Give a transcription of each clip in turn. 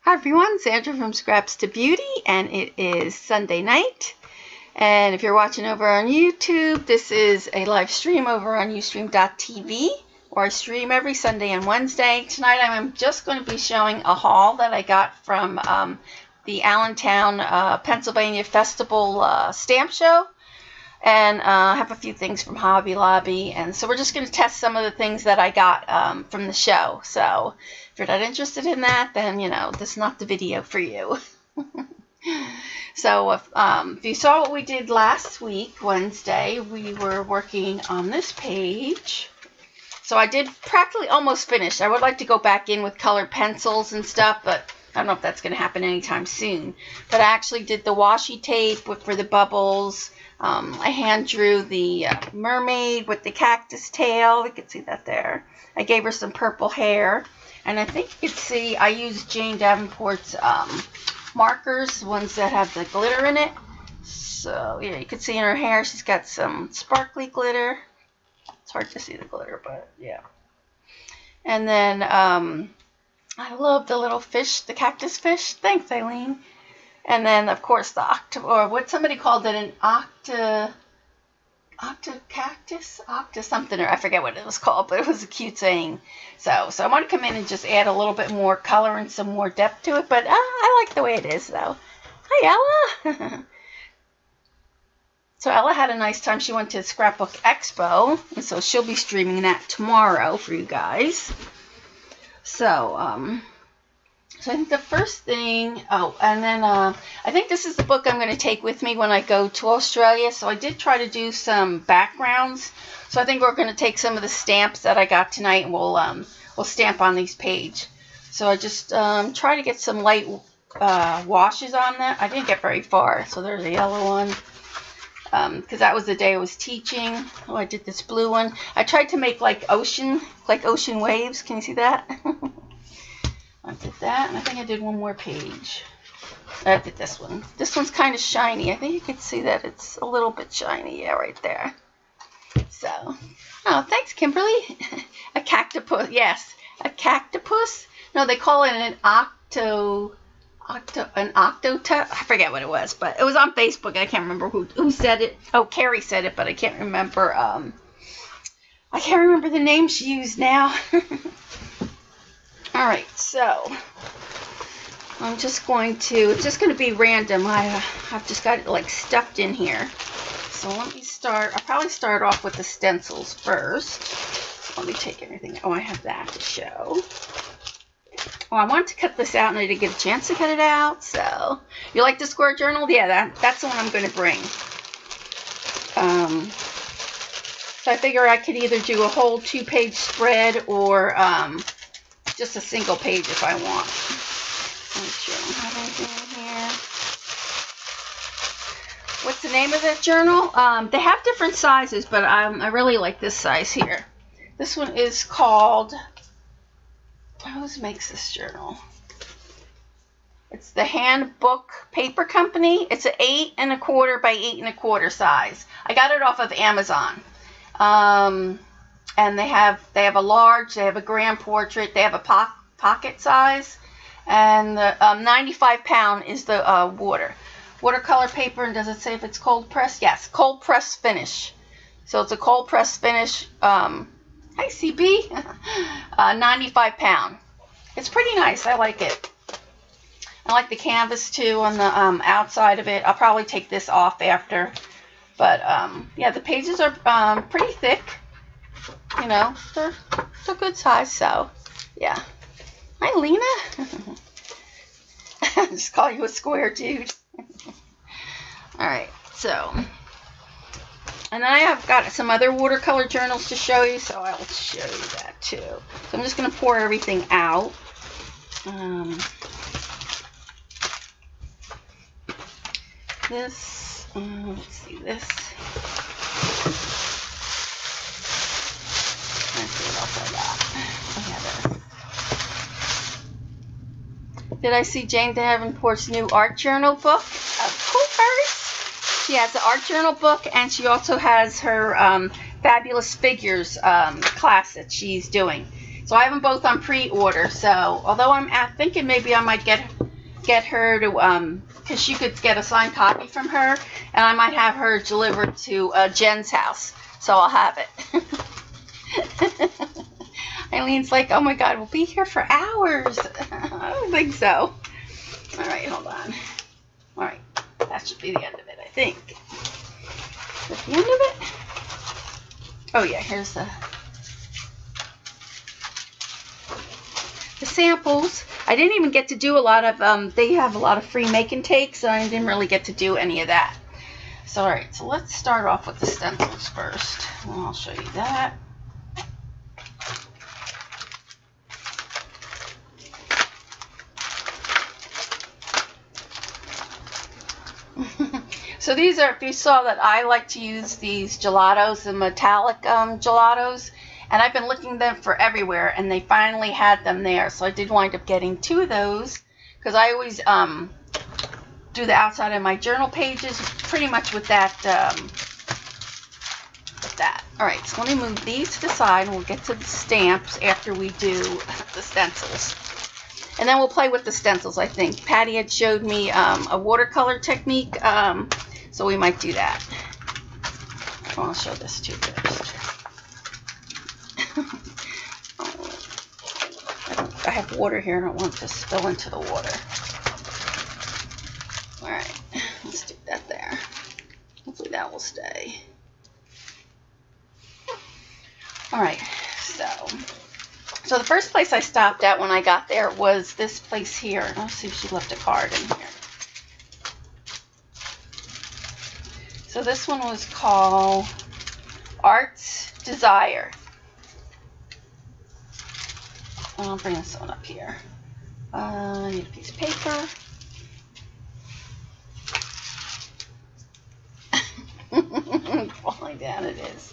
Hi everyone, Sandra from Scraps to Beauty, and it is Sunday night. And if you're watching over on YouTube, this is a live stream over on ustream.tv, where I stream every Sunday and Wednesday. Tonight I'm just going to be showing a haul that I got from the Allentown, Pennsylvania Festival stamp show. And I have a few things from Hobby Lobby, and so we're just going to test some of the things that I got from the show. So if you're not interested in that, then, you know, this is not the video for you. So if you saw what we did last week, Wednesday, we were working on this page. So I did practically almost finished. I would like to go back in with colored pencils and stuff, but I don't know if that's going to happen anytime soon. But I actually did the washi tape for the bubbles. I hand drew the mermaid with the cactus tail. You can see that there. I gave her some purple hair. And I think you can see I used Jane Davenport's markers, ones that have the glitter in it. So, yeah, you can see in her hair she's got some sparkly glitter. It's hard to see the glitter, but yeah. And then I love the little fish, the cactus fish. Thanks, Eileen. And then, of course, the or what somebody called it, an octa cactus, something, or I forget what it was called, but it was a cute saying. So I want to come in and just add a little bit more color and some more depth to it, but I like the way it is, though. Hi, Ella. So Ella had a nice time. She went to Scrapbook Expo, and so she'll be streaming that tomorrow for you guys. So, so I think the first thing, and then I think this is the book I'm going to take with me when I go to Australia. So I did try to do some backgrounds. So I think we're going to take some of the stamps that I got tonight, and we'll stamp on these pages. So I just try to get some light washes on that. I didn't get very far. So there's a yellow one. Because that was the day I was teaching. Oh, I did this blue one. I tried to make like ocean waves. Can you see that? I did that, and I think I did one more page. I did this one. This one's kind of shiny. I think you can see that it's a little bit shiny. Yeah, right there. So, oh, thanks, Kimberly. A cactopus. Yes, a cactopus. No, they call it an octotop. I forget what it was, but it was on Facebook. I can't remember who said it. Oh, Carrie said it, but I can't remember. I can't remember the name she used now. All right, so I'm just going to, it's just going to be random. I've just got it like stuffed in here. So let me start, I'll probably start off with the stencils first. So let me take everything. Oh, I have that to show. Oh, I wanted to cut this out and I didn't get a chance to cut it out. So, you like the square journal? Yeah, that's the one I'm going to bring. So I figure I could either do a whole 2-page spread or just a single page if I want. Make sure I don't have anything in here. What's the name of that journal? They have different sizes, but I really like this size here. This one is called, who makes this journal? It's the Handbook Paper Company. It's an 8 1/4 by 8 1/4 size. I got it off of Amazon. And they have a large, they have a grand portrait, they have a pocket size, and the 95-pound is the watercolor paper. And does it say if it's cold pressed? Yes, cold press finish. So it's a cold press finish. Hi CB, 95-pound. It's pretty nice. I like it. I like the canvas too on the outside of it. I'll probably take this off after, but yeah, the pages are pretty thick. You know, they're good size, so yeah. Hi, Lena. Just call you a square dude. All right, so, and then I have got some other watercolor journals to show you, so I will show you that too. So I'm just going to pour everything out. Let's see this. Let's see what else I got. Did I see Jane Davenport's new art journal book? Of course. She has an art journal book, and she also has her Fabulous Figures class that she's doing. So I have them both on pre-order. So although I'm thinking maybe I might get get her to, because she could get a signed copy from her, and I might have her delivered to Jen's house, so I'll have it. Eileen's like, oh my God, we'll be here for hours. I don't think so. All right, hold on. All right, that should be the end of it, I think. Is that the end of it? Oh yeah, here's the samples. I didn't even get to do a lot of, they have a lot of free make and takes, so I didn't really get to do any of that. So, all right, so let's start off with the stencils first. And I'll show you that. So these are, if you saw that, I like to use these gelatos, the metallic gelatos, and I've been looking them for everywhere, and they finally had them there. So I did wind up getting 2 of those, because I always do the outside of my journal pages pretty much with that. All right, so let me move these to the side, and we'll get to the stamps after we do the stencils. And then we'll play with the stencils, I think. Patty had showed me a watercolor technique, so we might do that. I'll show this too first. I have water here, and I don't want it to spill into the water. All right, let's stick that there. Hopefully that will stay. All right, so the first place I stopped at when I got there was this place here. Let's see if she left a card in here. So this one was called Art's Desire. I'll bring this one up here. I need a piece of paper. Falling down it is.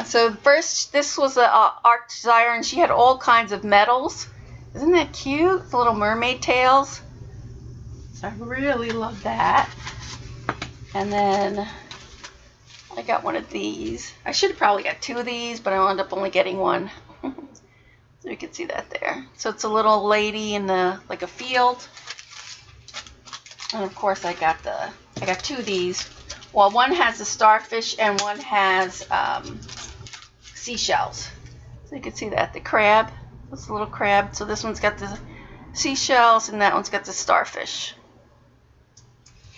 So first, this was a Art Desire, and she had all kinds of medals. Isn't that cute? The little mermaid tails. So I really love that. And then I got one of these. I should have probably got 2 of these, but I wound up only getting 1. So you can see that there. So it's a little lady in the like a field. And of course I got 2 of these. Well, one has a starfish and one has seashells. So you can see that, the crab. It's a little crab. So this one's got the seashells and that one's got the starfish.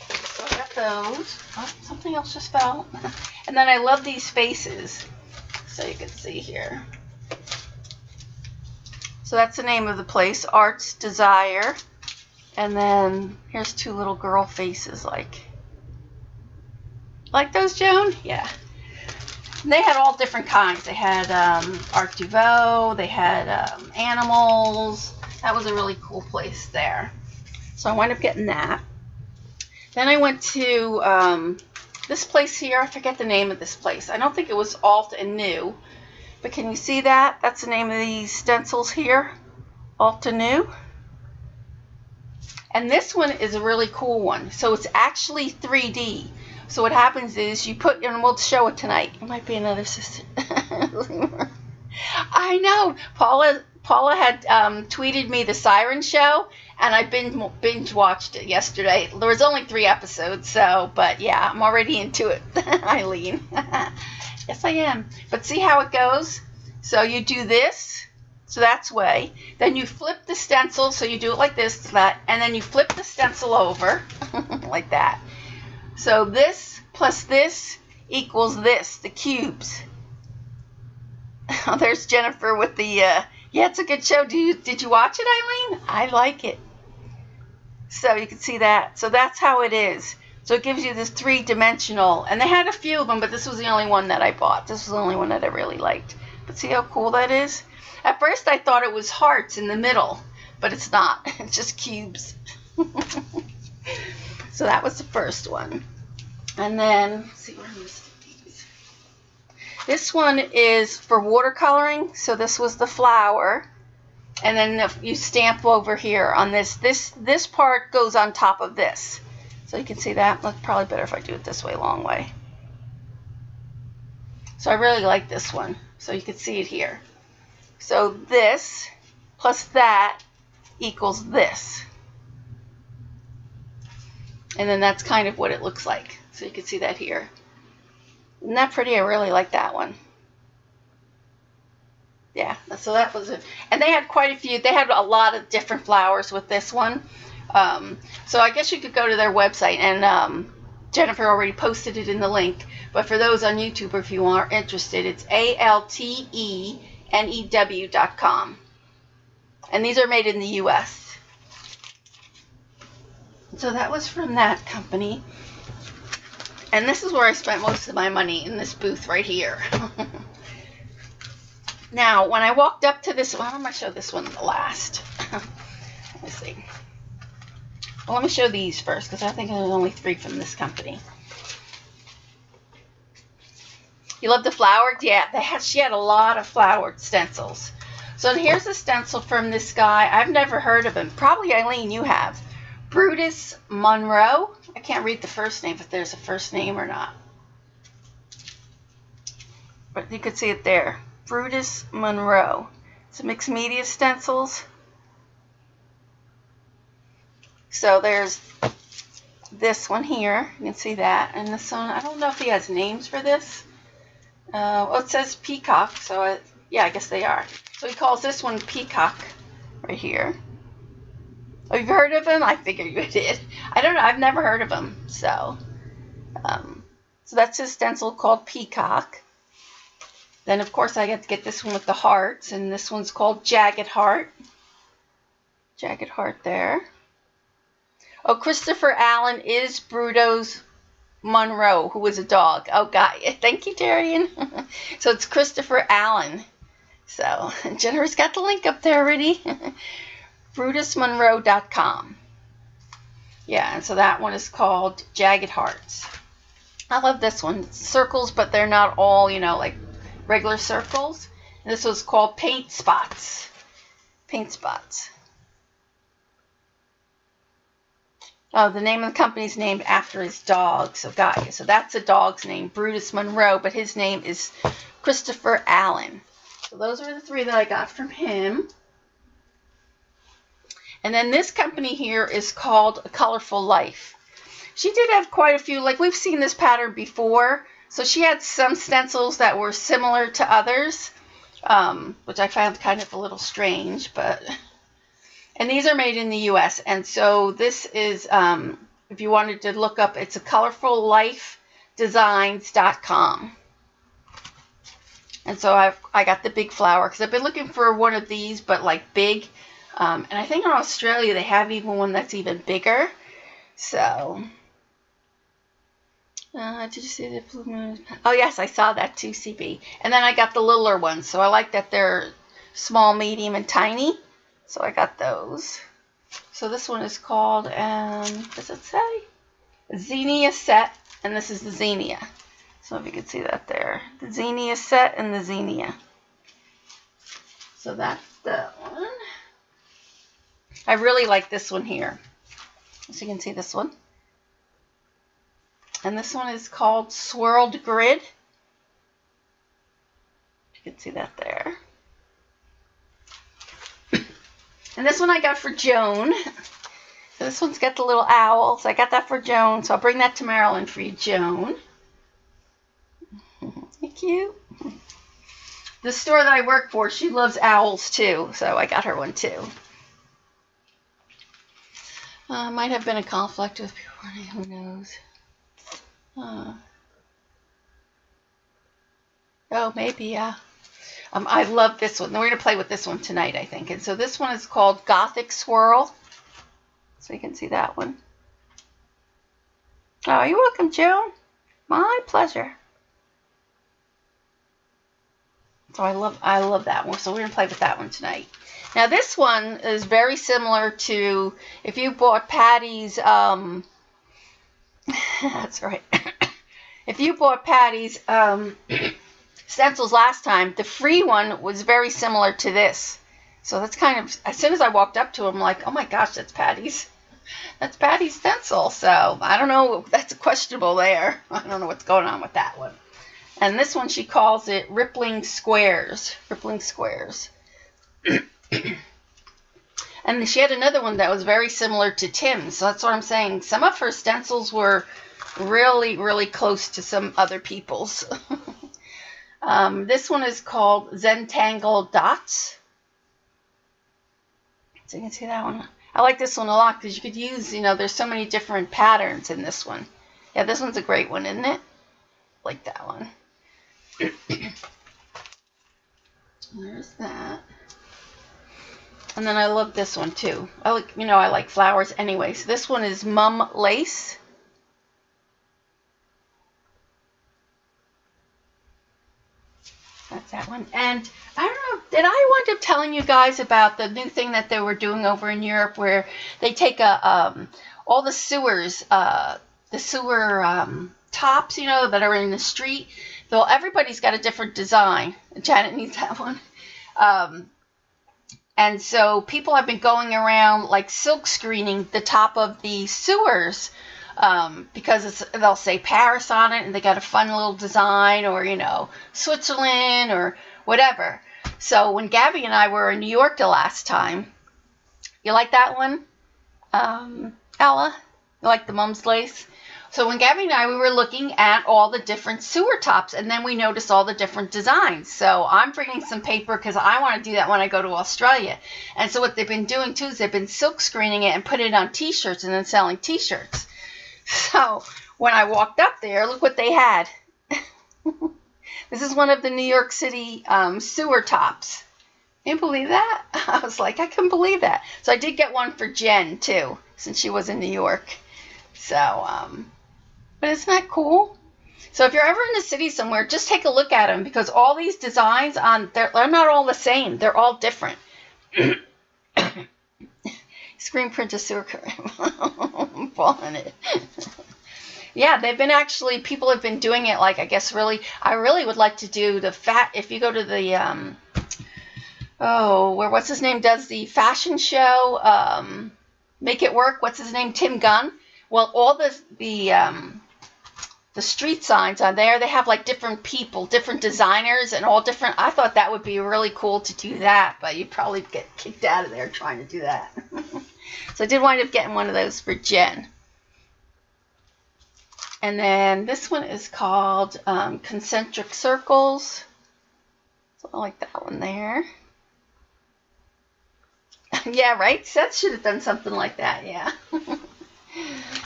So I got those. Oh, something else just fell. And then I love these faces. So you can see here. So that's the name of the place, Art's Desire. And then here's 2 little girl faces, like those, Joan? Yeah. And they had all different kinds. They had Art Nouveau. They had animals. That was a really cool place there. So I wound up getting that. Then I went to this place here. I forget the name of this place. I don't think it was Alt and New. But can you see that? That's the name of these stencils here. Alt and New. And this one is a really cool one. So it's actually 3D. So what happens is you put, and we'll show it tonight. It might be another sister. I know. Paula had tweeted me the Siren Show, and I binge watched it yesterday. There was only 3 episodes, so, but yeah, I'm already into it, Eileen. Yes, I am. But see how it goes? So you do this. So that's way. Then you flip the stencil. So you do it like this, that, and then you flip the stencil over like that. So this plus this equals this, the cubes. Oh, there's Jennifer with the, yeah, it's a good show. Did you watch it, Eileen? I like it. So you can see that. So that's how it is. So it gives you this 3-dimensional, and they had a few of them, but this was the only one that I bought. This was the only one that I really liked. But see how cool that is? At first I thought it was hearts in the middle, but it's not. It's just cubes. So that was the first one. And then, let's see, where are these? This one is for watercoloring. So this was the flower. And then you stamp over here on this. This part goes on top of this. So you can see that. It's probably better if I do it this way, long way. So I really like this one. So you can see it here. So this plus that equals this. And then that's kind of what it looks like. So you can see that here. Isn't that pretty? I really like that one. Yeah, so that was it. And they had quite a few. They had a lot of different flowers with this one. So I guess you could go to their website, and Jennifer already posted it in the link. But for those on YouTube, if you are interested, it's altenew.com. And these are made in the U.S. So that was from that company. And this is where I spent most of my money, in this booth right here. Now, when I walked up to this one, I'm going to show this one last. Let me see. Well, let me show these first, because I think there's only 3 from this company. You love the flowered? Yeah, she had a lot of flowered stencils. So here's a stencil from this guy. I've never heard of him. Probably, Eileen, you have. Brutus Monroe. I can't read the first name, if there's a first name or not. But you could see it there. Brutus Monroe. It's mixed media stencils. So there's this one here. You can see that. And this one, I don't know if he has names for this. Well, it says Peacock. So, yeah, I guess they are. So he calls this one Peacock right here. Have you heard of him? I figured you did. I don't know. I've never heard of him. So that's his stencil called Peacock. Then, of course, I get to get this one with the hearts. And this one's called Jagged Heart. Jagged Heart there. Oh, Christopher Allen is Brutus Monroe, who was a dog. Oh, God. Thank you, Darian. So it's Christopher Allen. So Jennifer's got the link up there already. BrutusMonroe.com. Yeah, and so that one is called Jagged Hearts. I love this one. It's circles, but they're not all, you know, like regular circles. And this was called Paint Spots. Paint Spots. Oh, the name of the company is named after his dog. So, got you. So that's a dog's name, Brutus Monroe, but his name is Christopher Allen. So those are the 3 that I got from him. And then this company here is called A Colorful Life. She did have quite a few, like we've seen this pattern before. So she had some stencils that were similar to others, which I found kind of a little strange. And these are made in the U.S. And so this is, if you wanted to look up, it's acolorfullifedesigns.com. And so I got the big flower because I've been looking for one of these, but like big. And I think in Australia they have even one that's even bigger. So, did you see the blue moon? Oh, yes, I saw that too, CB. And then I got the littler ones. So I like that they're small, medium, and tiny. So I got those. So this one is called, does it say? Xenia Set. And this is the Xenia. So if you can see that there. The Xenia Set and the Xenia. So that's that one. I really like this one here. So you can see this one. And this one is called Swirled Grid. You can see that there. And this one I got for Joan. So this one's got the little owl. So I got that for Joan. So I'll bring that to Maryland for you, Joan. Thank you. The store that I work for, she loves owls too. So I got her one too. Might have been a conflict with people. Who knows? Oh, maybe, yeah. I love this one. We're going to play with this one tonight, I think. And so this one is called Gothic Swirl. So you can see that one. Oh, you're welcome, Joan. My pleasure. So I love that one. So we're going to play with that one tonight. Now this one is very similar to if you bought Patty's, that's right. If you bought Patty's stencils last time, the free one was very similar to this. So that's kind of, as soon as I walked up to him, I'm like, oh my gosh, that's Patty's. That's Patty's stencil. So I don't know, that's questionable there. I don't know what's going on with that one. And this one, she calls it Rippling Squares. Rippling Squares. And she had another one that was very similar to Tim's. So that's what I'm saying. Some of her stencils were really, really close to some other people's. This one is called Zentangle Dots. So you can see that one. I like this one a lot because you could use, there's so many different patterns in this one. Yeah, this one's a great one, isn't it? Like that one. There's that. And then I love this one too. I like flowers anyway. So this one is Mum Lace. That's that one. And I don't know, did I wind up telling you guys about the new thing that they were doing over in Europe where they take all the sewers, the sewer tops, that are in the street. Though everybody's got a different design. Janet needs that one. And so people have been going around like silk screening the top of the sewers because they'll say Paris on it and they got a fun little design, or, Switzerland or whatever. So when Gabby and I were in New York the last time, you like that one? Ella? You like the Mum's Lace? So when Gabby and I, we were looking at all the different sewer tops, and then we noticed all the different designs. So I'm bringing some paper because I want to do that when I go to Australia. And so what they've been doing too is they've been silk screening it and putting it on t-shirts and then selling t-shirts. So when I walked up there, look what they had. This is one of the New York City sewer tops. Can you believe that? I was like, I couldn't believe that. So I did get one for Jen too, since she was in New York. So, but isn't that cool? So if you're ever in the city somewhere, just take a look at them, because all these designs they're not all the same. They're all different. Screen print a sewer I'm falling it. Yeah, they've been people have been doing it, like, I guess I really would like to do if you go to the, what's his name does the fashion show, Make It Work, what's his name, Tim Gunn? Well, all the street signs on there, they have like different people, different designers, and all different. I thought that would be really cool to do that, but you'd probably get kicked out of there trying to do that. So I did wind up getting one of those for Jen. And then this one is called Concentric Circles. So I like that one there. Yeah, right? Seth should have done something like that, yeah.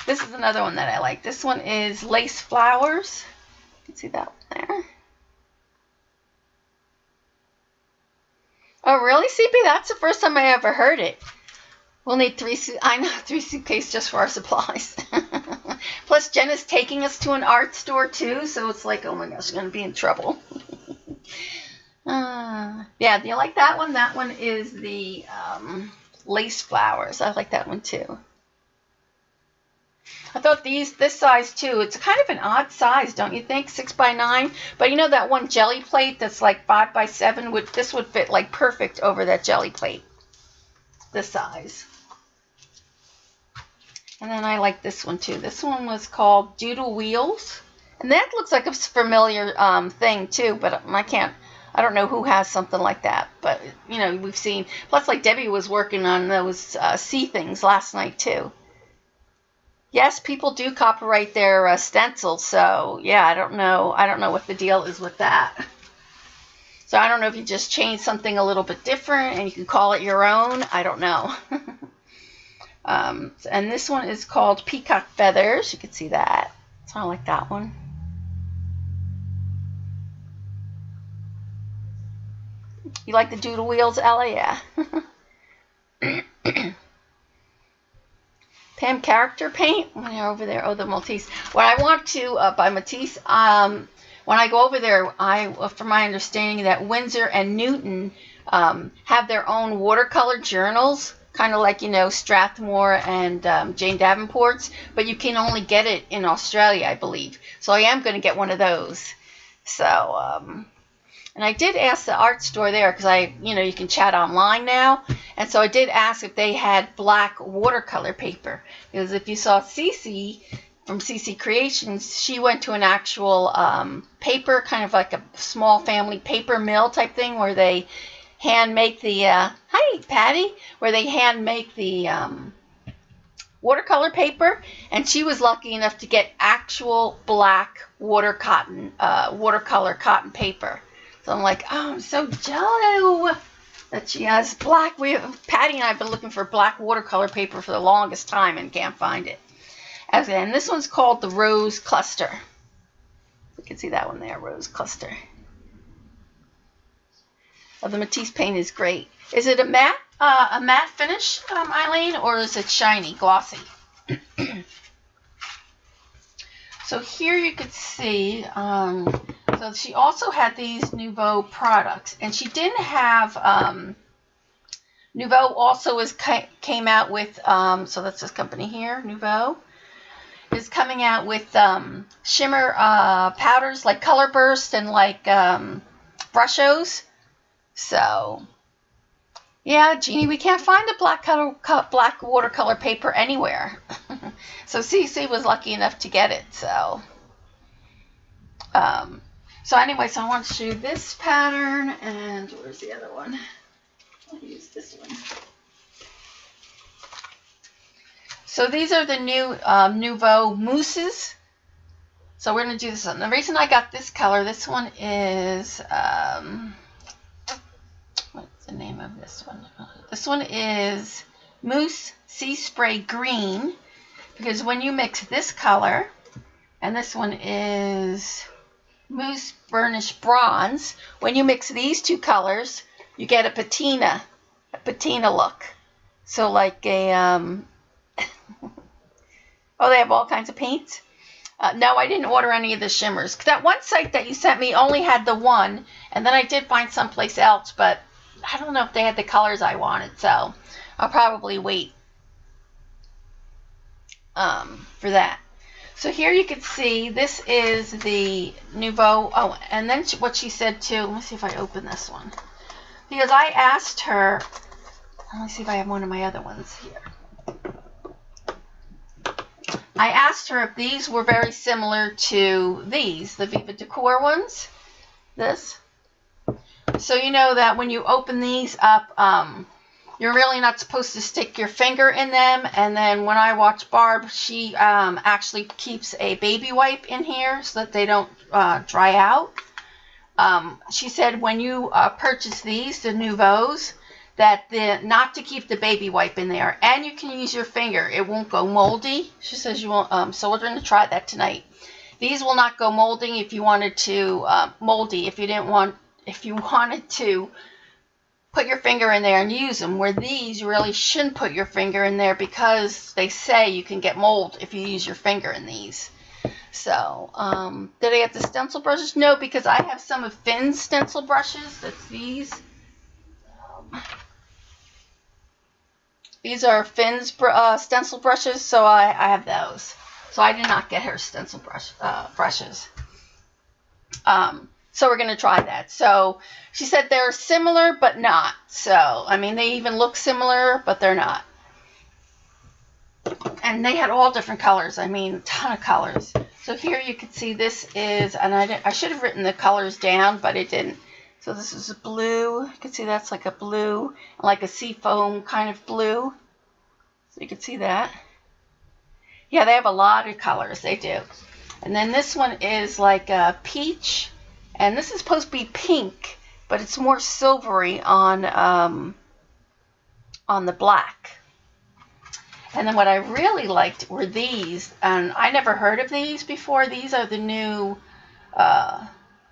This is another one that I like. This one is Lace Flowers. You can see that one there. Oh, really, CP? That's the first time I ever heard it. We'll need three suitcases just for our supplies. Plus, Jen is taking us to an art store, too, so it's like, oh my gosh, I'm going to be in trouble. Yeah, do you like that one? That one is the Lace Flowers. I like that one, too. I thought this size too, it's kind of an odd size, don't you think? 6 by 9. But you know that one jelly plate that's like 5 by 7? This would fit like perfect over that jelly plate. This size. And then I like this one too. This one was called Doodle Wheels. And that looks like a familiar thing too, but I don't know who has something like that. But, we've seen. Plus, like Debbie was working on those sea things last night too. Yes, people do copyright their stencils, so yeah, I don't know what the deal is with that. So I don't know if you just change something a little bit different and you can call it your own. I don't know. And this one is called Peacock Feathers. You can see that. So I like that one. You like the doodle wheels, Ella? Yeah. Pam Character Paint. When you're over there, the Maltese. What I want to buy Matisse. When I go over there, from my understanding, that Winsor and Newton have their own watercolor journals, kind of like Strathmore and Jane Davenport's, but you can only get it in Australia, I believe. So I am going to get one of those. So. And I did ask the art store there because you can chat online now. And so I did ask if they had black watercolor paper. Because if you saw Cece from Cece Creations, she went to an actual paper, kind of like a small family paper mill type thing where they hand make the, hi Patty, where they hand make the watercolor paper, and she was lucky enough to get actual black watercolor cotton paper. So I'm like, oh, I'm so jealous that she has black. Patty and I have been looking for black watercolor paper for the longest time and can't find it. And this one's called the Rose Cluster. You can see that one there, Rose Cluster. Oh, the Matisse paint is great. Is it a matte finish, Eileen, or is it shiny, glossy? So here you could see, so she also had these Nouveau products, and she didn't have, Nouveau also came out with, so that's this company here, Nouveau, is coming out with shimmer powders like Color Burst and like Brushos. So, yeah, Jeannie, we can't find the black watercolor paper anywhere. So Cece was lucky enough to get it. So, anyway, so I want to show you this pattern, and where's the other one? I'll use this one. So these are the new Nouveau mousses. So we're going to do this one. The reason I got this color, this one is, what's the name of this one? This one is Mousse Sea Spray Green, because when you mix this color, and this one is Mousse Burnish Bronze, when you mix these two colors, you get a patina look. So like a, oh, they have all kinds of paints? No, I didn't order any of the shimmers. That one site that you sent me only had the one, and then I did find someplace else, but I don't know if they had the colors I wanted, so I'll probably wait for that. So here you can see this is the Nouveau. Oh, and then what she said too, let me see if I open this one. Because I asked her, let me see if I have one of my other ones here. I asked her if these were very similar to these, the Viva Decor ones. This. So you know that when you open these up, you're really not supposed to stick your finger in them. And then when I watch Barb, she actually keeps a baby wipe in here so that they don't dry out. She said when you purchase these, the Nouveaux, that not to keep the baby wipe in there, and you can use your finger. It won't go moldy. She says you won't. So we're going to try that tonight. These will not go molding if you wanted to moldy. If you wanted to put your finger in there and use them. Where these, you really shouldn't put your finger in there because they say you can get mold if you use your finger in these. So, did I get the stencil brushes? No, because I have some of Finn's stencil brushes. That's these. These are Finn's stencil brushes, so I have those. So I did not get her stencil brushes. So we're going to try that. So she said they're similar, but not. So, I mean, they even look similar, but they're not. And they had all different colors. I mean, a ton of colors. So here you can see this is, and I should have written the colors down, but it didn't. So this is a blue. You can see that's like a blue, like a seafoam kind of blue. So you can see that. Yeah, they have a lot of colors. They do. And then this one is like a peach. And this is supposed to be pink, but it's more silvery on the black. And then what I really liked were these. And I never heard of these before. These are the new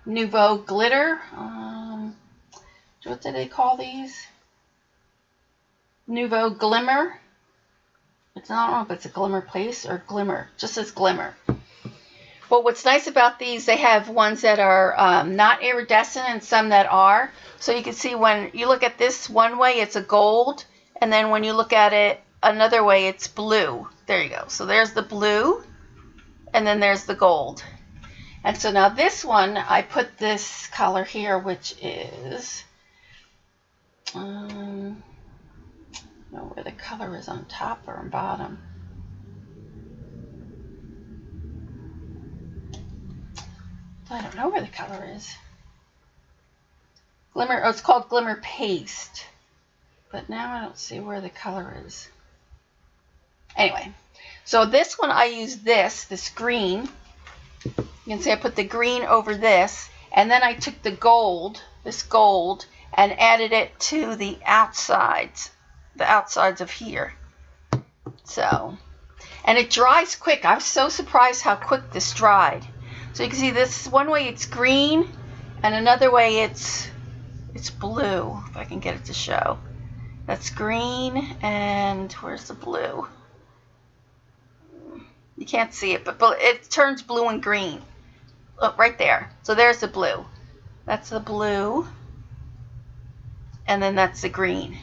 Nouveau glitter. What do they call these? Nouveau Glimmer. I don't know if it's a Glimmer Place or Glimmer. Just says Glimmer. But what's nice about these, they have ones that are not iridescent and some that are. So you can see when you look at this one way, it's a gold. And then when you look at it another way, it's blue. There you go. So there's the blue. And then there's the gold. And so now this one, I put this color here, which is... I don't know where the color is, on top or on bottom. I don't know where the color is. Glimmer, oh, it's called Glimmer Paste. But now I don't see where the color is. Anyway, so this one I use this green. You can see I put the green over this, and then I took the gold, this gold, and added it to the outsides of here. So, and it dries quick. I was so surprised how quick this dried. So you can see this one way it's green, and another way it's blue, if I can get it to show. That's green, and where's the blue? You can't see it, but it turns blue and green. Look, right there. So there's the blue. That's the blue, and then that's the green.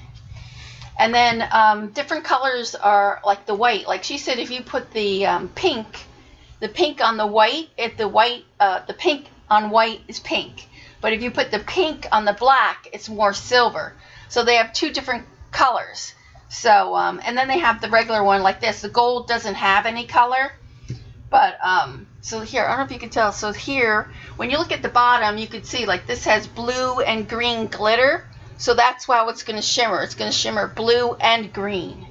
And then different colors are like the white. Like she said, if you put the pink on the white, the pink on white is pink. But if you put the pink on the black, it's more silver. So they have two different colors. So, and then they have the regular one like this. The gold doesn't have any color. But, so here, I don't know if you can tell. So here, when you look at the bottom, you can see like this has blue and green glitter. So that's how it's going to shimmer. It's going to shimmer blue and green.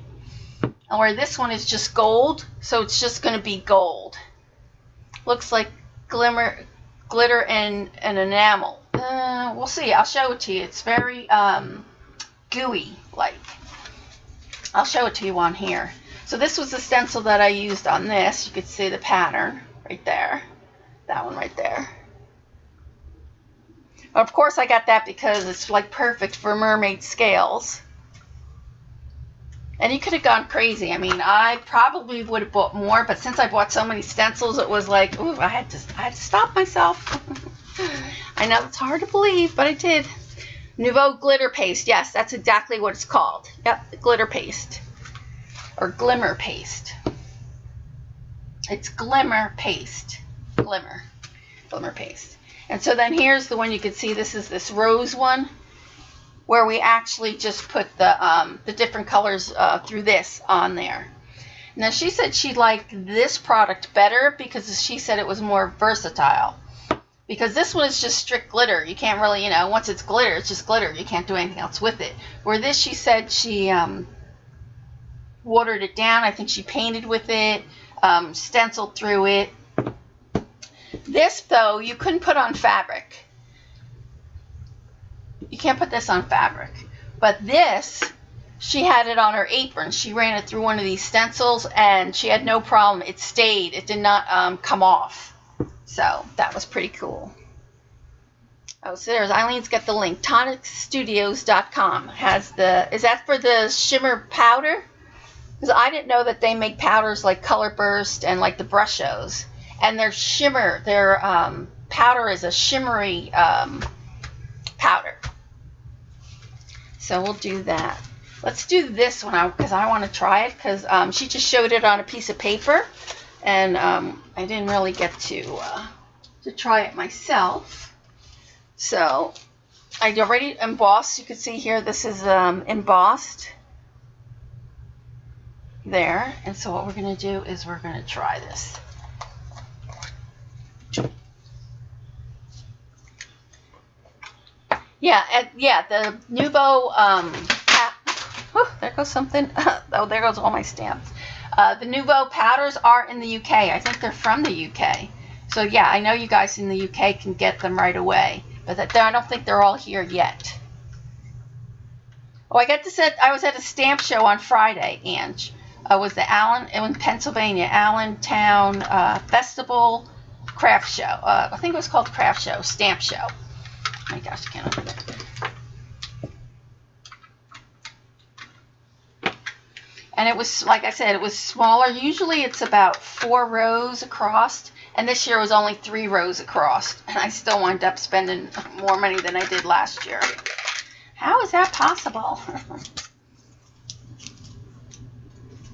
And where this one is just gold, so it's just going to be gold. Looks like glitter and enamel. We'll see. I'll show it to you. It's very gooey like. I'll show it to you on here. So this was the stencil that I used on this. You could see the pattern right there. That one right there. Of course I got that because it's like perfect for mermaid scales. And you could have gone crazy. I mean, I probably would have bought more, but since I bought so many stencils, it was like, ooh, I had to stop myself. I know it's hard to believe, but I did. Nouveau glitter paste. Yes, that's exactly what it's called. Yep, the glitter paste. Or glimmer paste. It's glimmer paste. Glimmer paste. And so then here's the one you can see. This is this rose one, where we actually just put the different colors through this on there. Now she said she liked this product better because she said it was more versatile. Because this one is just strict glitter. You can't really, once it's glitter, it's just glitter. You can't do anything else with it. Where this, she said she watered it down. I think she painted with it, stenciled through it. This, though, you couldn't put on fabric. You can't put this on fabric. But this, she had it on her apron. She ran it through one of these stencils, and she had no problem. It stayed. It did not come off. So that was pretty cool. Oh, so there's Eileen's got the link. TonicStudios.com has is that for the shimmer powder? Because I didn't know that they make powders like Color Burst and like the Brushos. And their powder is a shimmery powder. So we'll do that. Let's do this one because I want to try it because she just showed it on a piece of paper. And I didn't really get to try it myself. So I already embossed. You can see here this is embossed there. And so what we're going to do is we're going to try this. Yeah, the Nouveau, there goes something. Oh, there goes all my stamps. The Nouveau powders are in the UK. I think they're from the UK. So yeah, I know you guys in the UK can get them right away. But I don't think they're all here yet. Oh, I was at a stamp show on Friday, Ange. It was in Pennsylvania, Allentown Festival Craft Show. I think it was called Craft Show, Stamp Show. Oh my gosh, I can't open it. And it was, like I said, it was smaller. Usually it's about 4 rows across. And this year was only 3 rows across. And I still wound up spending more money than I did last year. How is that possible?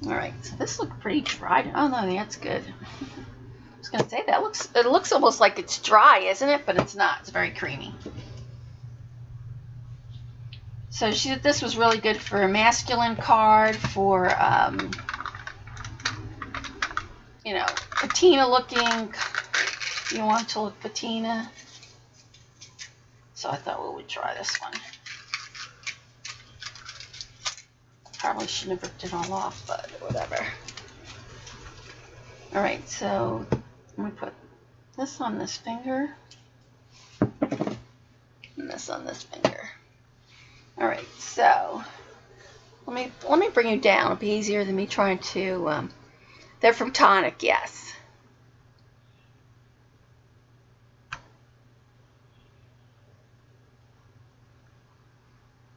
Alright, so this looks pretty dry. Oh no, that's good. I was going to say, it looks almost like it's dry, isn't it? But it's not. It's very creamy. So this was really good for a masculine card, for, patina looking. You want to look patina. So I thought we would try this one. Probably shouldn't have ripped it all off, but whatever. Alright, so let me put this on this finger. And this on this finger. Alright, so let me bring you down. It'll be easier than me trying to they're from Tonic, yes.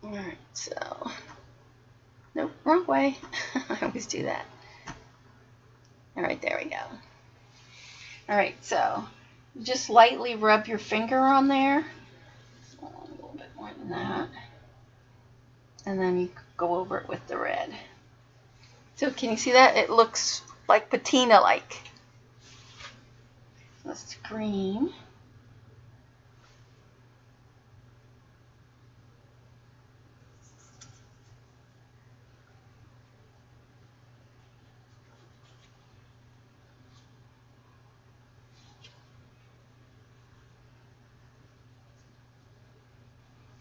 Alright, so nope, wrong way. I always do that. Alright, there we go. Alright, so just lightly rub your finger on there. A little bit more than that. And then you go over it with the red. So can you see that? It looks like patina-like. That's green.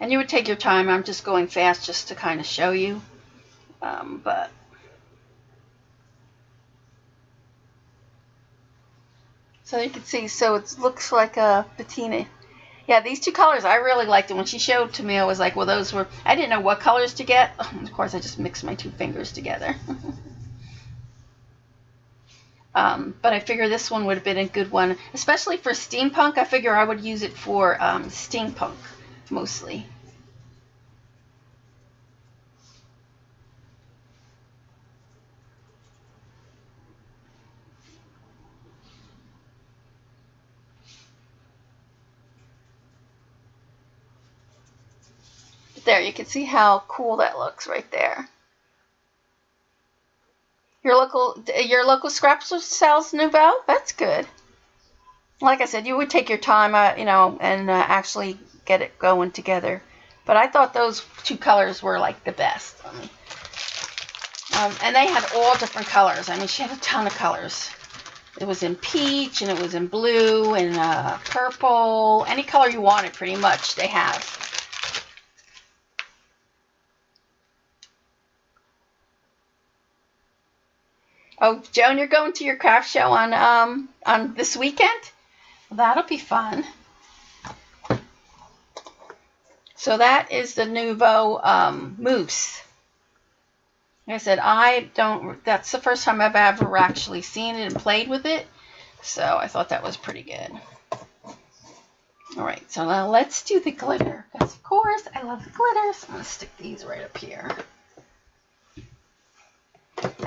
And you would take your time. I'm just going fast just to kind of show you. But so you can see, so it looks like a patina. Yeah, these two colors, I really liked it. When she showed to me, I was like, well, those were, I didn't know what colors to get. Of course, I just mixed my two fingers together. But I figure this one would have been a good one, especially for steampunk. I figure I would use it for steampunk mostly. But there, you can see how cool that looks right there. Your local scrap sells Nouveau? That's good. Like I said, you would take your time, you know, and actually get it going together. But I thought those two colors were like the best. And they had all different colors. I mean, she had a ton of colors. It was in peach, and it was in blue, and purple. Any color you wanted, pretty much, they have. Oh, Joan, you're going to your craft show on this weekend? Well, that'll be fun. So that is the Nouveau mousse. Like I said, that's the first time I've ever actually seen it and played with it. So I thought that was pretty good. Alright, so now let's do the glitter. Because of course, I love the glitter. So I'm going to stick these right up here.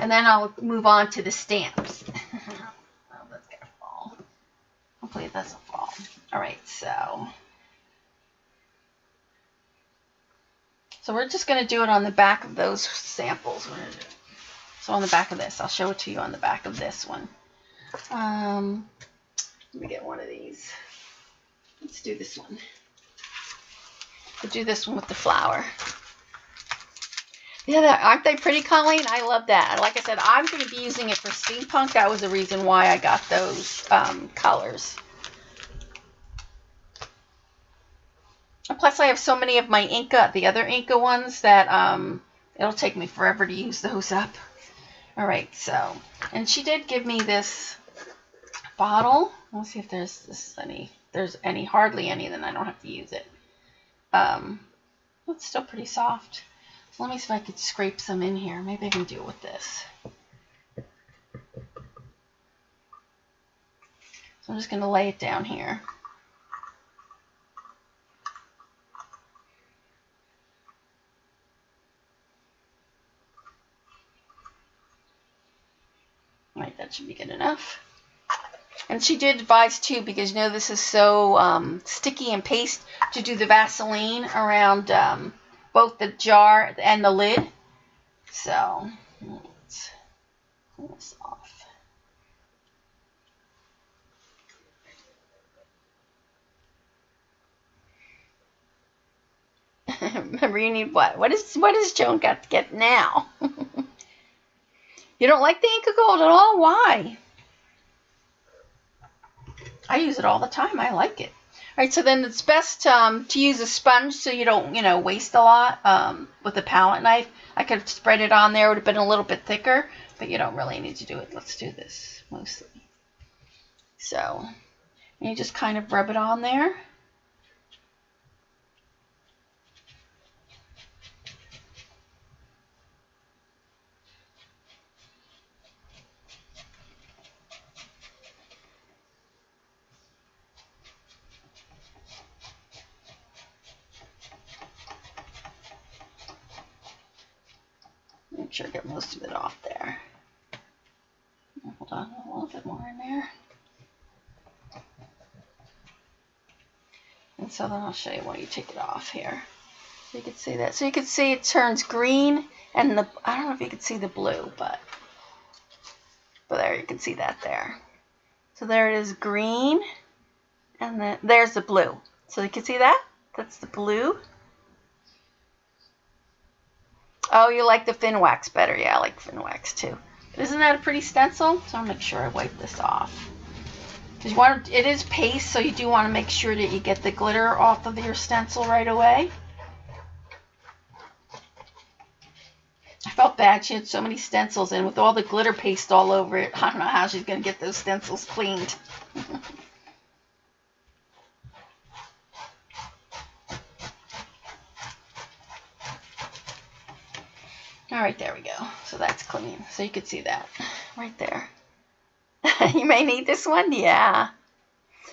And then I'll move on to the stamps. Oh, that's going to fall. Hopefully it doesn't fall. Alright, so we're just going to do it on the back of those samples. So on the back of this. I'll show it to you on the back of this one. Let me get one of these. Let's do this one. We'll do this one with the flower. Yeah, aren't they pretty, Colleen? I love that. Like I said, I'm going to be using it for steampunk. That was the reason why I got those colors. Plus, I have so many of my Inca, the other Inca ones, that it'll take me forever to use those up. All right, so, and she did give me this bottle. Let's see if there's any, hardly any, then I don't have to use it. It's still pretty soft. So let me see if I could scrape some in here. Maybe I can do it with this. So I'm just going to lay it down here. All right, that should be good enough. And she did advise too, because you know this is so sticky and paste, to do the Vaseline around both the jar and the lid. So let's pull this off. Remember, you need what? What is Joan got to get now? You don't like the Inca Gold at all? Why? I use it all the time. I like it. All right, so then it's best to use a sponge so you don't, waste a lot with a palette knife. I could have spread it on there. It would have been a little bit thicker, but you don't really need to do it. Let's do this mostly. So you just kind of rub it on there. Make sure I get most of it off there. Hold on, a little bit more in there. And so then I'll show you when you take it off here. So you can see that. So you can see it turns green, and I don't know if you can see the blue, but there, you can see that there. So there it is, green, and then there's the blue. So you can see that? That's the blue. Oh, you like the fin wax better. Yeah, I like fin wax too. Isn't that a pretty stencil? So I'll make sure I wipe this off. Because it is paste, so you do want to make sure that you get the glitter off of your stencil right away. I felt bad. She had so many stencils, and with all the glitter paste all over it, I don't know how she's going to get those stencils cleaned. All right, there we go. So that's clean. So you could see that right there. You may need this one. Yeah.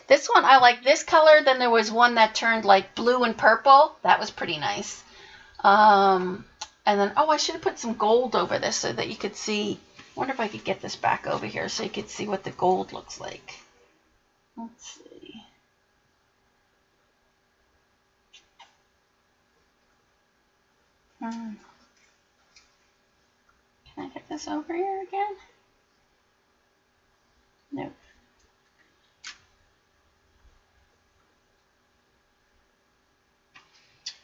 This one, I like this color. Then there was one that turned like blue and purple. That was pretty nice. And then, oh, I should have put some gold over this so that you could see. I wonder if I could get this back over here so you could see what the gold looks like. Let's see. Can I get this over here again? Nope.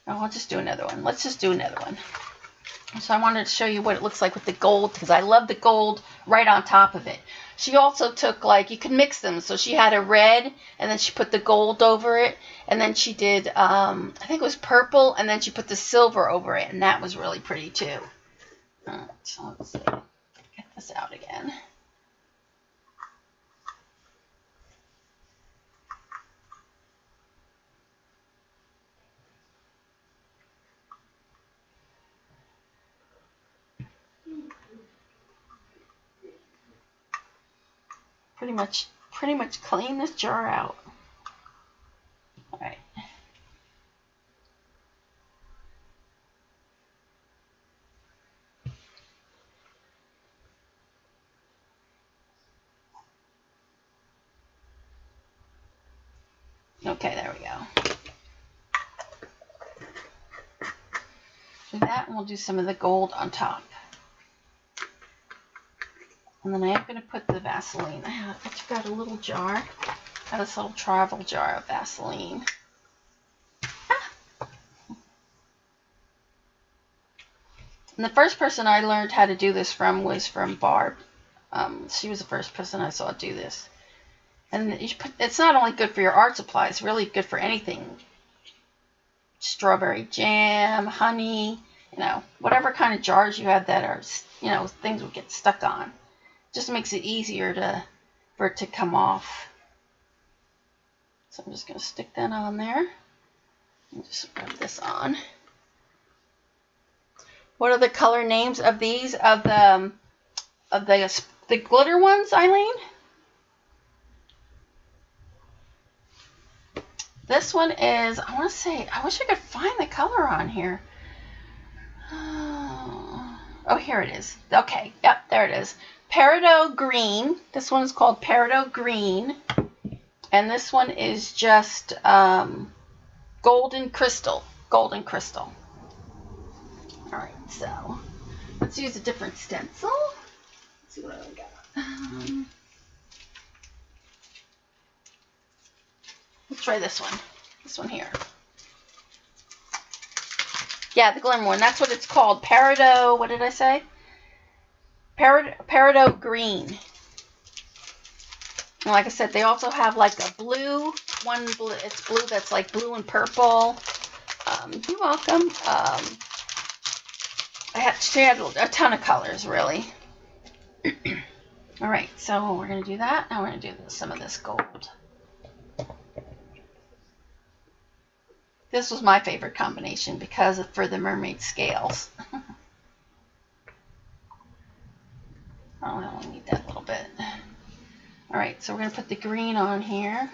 Oh, I'll just do another one. Let's just do another one. So I wanted to show you what it looks like with the gold, because I love the gold right on top of it. She also took, like, you could mix them. So she had a red, and then she put the gold over it. And then she did, I think it was purple, and then she put the silver over it. And that was really pretty, too. All right, so let's see. Get this out again. Pretty much clean this jar out. All right. Okay, there we go. Do that, and we'll do some of the gold on top. And then I am going to put the Vaseline. I've got a little jar. I have this little travel jar of Vaseline. And the first person I learned how to do this from was from Barb. She was the first person I saw do this. And it's not only good for your art supplies, it's really good for anything. Strawberry jam, honey, whatever kind of jars you have that are, things would get stuck on. Just makes it easier for it to come off. So I'm just going to stick that on there and just rub this on. What are the color names of these, of the glitter ones, Eileen? This one is, I want to say, I wish I could find the color on here. Oh, here it is. Okay, yep, there it is. Peridot Green. This one is called Peridot Green. And this one is just Golden Crystal. Golden Crystal. All right, so let's use a different stencil. Let's see what I got. Let's try this one. This one here. Yeah, the glimmer one. That's what it's called. Peridot, what did I say? Peridot Green. And like I said, they also have like a blue one blue, it's blue that's like blue and purple. You're welcome. She had a ton of colors, really. All right, so we're going to do that. Now we're going to do some of this gold. This was my favorite combination because for the mermaid scales. Oh, I only need that little bit. All right, so we're going to put the green on here.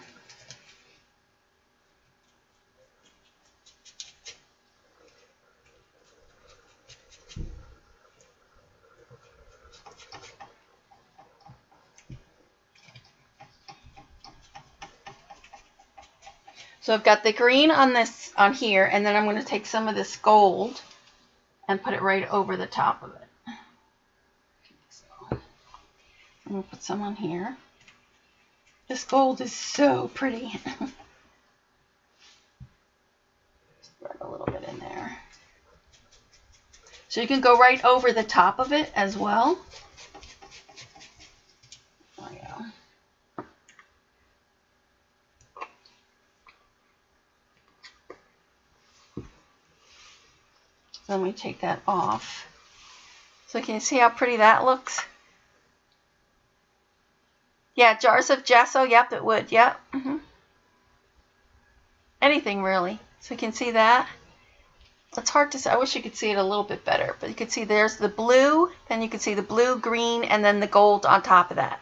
So I've got the green on here, and then I'm going to take some of this gold and put it right over the top of it. So I'm going to put some on here. This gold is so pretty. Spread a little bit in there. So you can go right over the top of it as well. There we go. So let me take that off. So can you see how pretty that looks? Yeah, jars of gesso. Yep, it would. Yep. Anything really. So you can see that. It's hard to see. I wish you could see it a little bit better, but you can see there's the blue, then you can see the blue, green, and then the gold on top of that.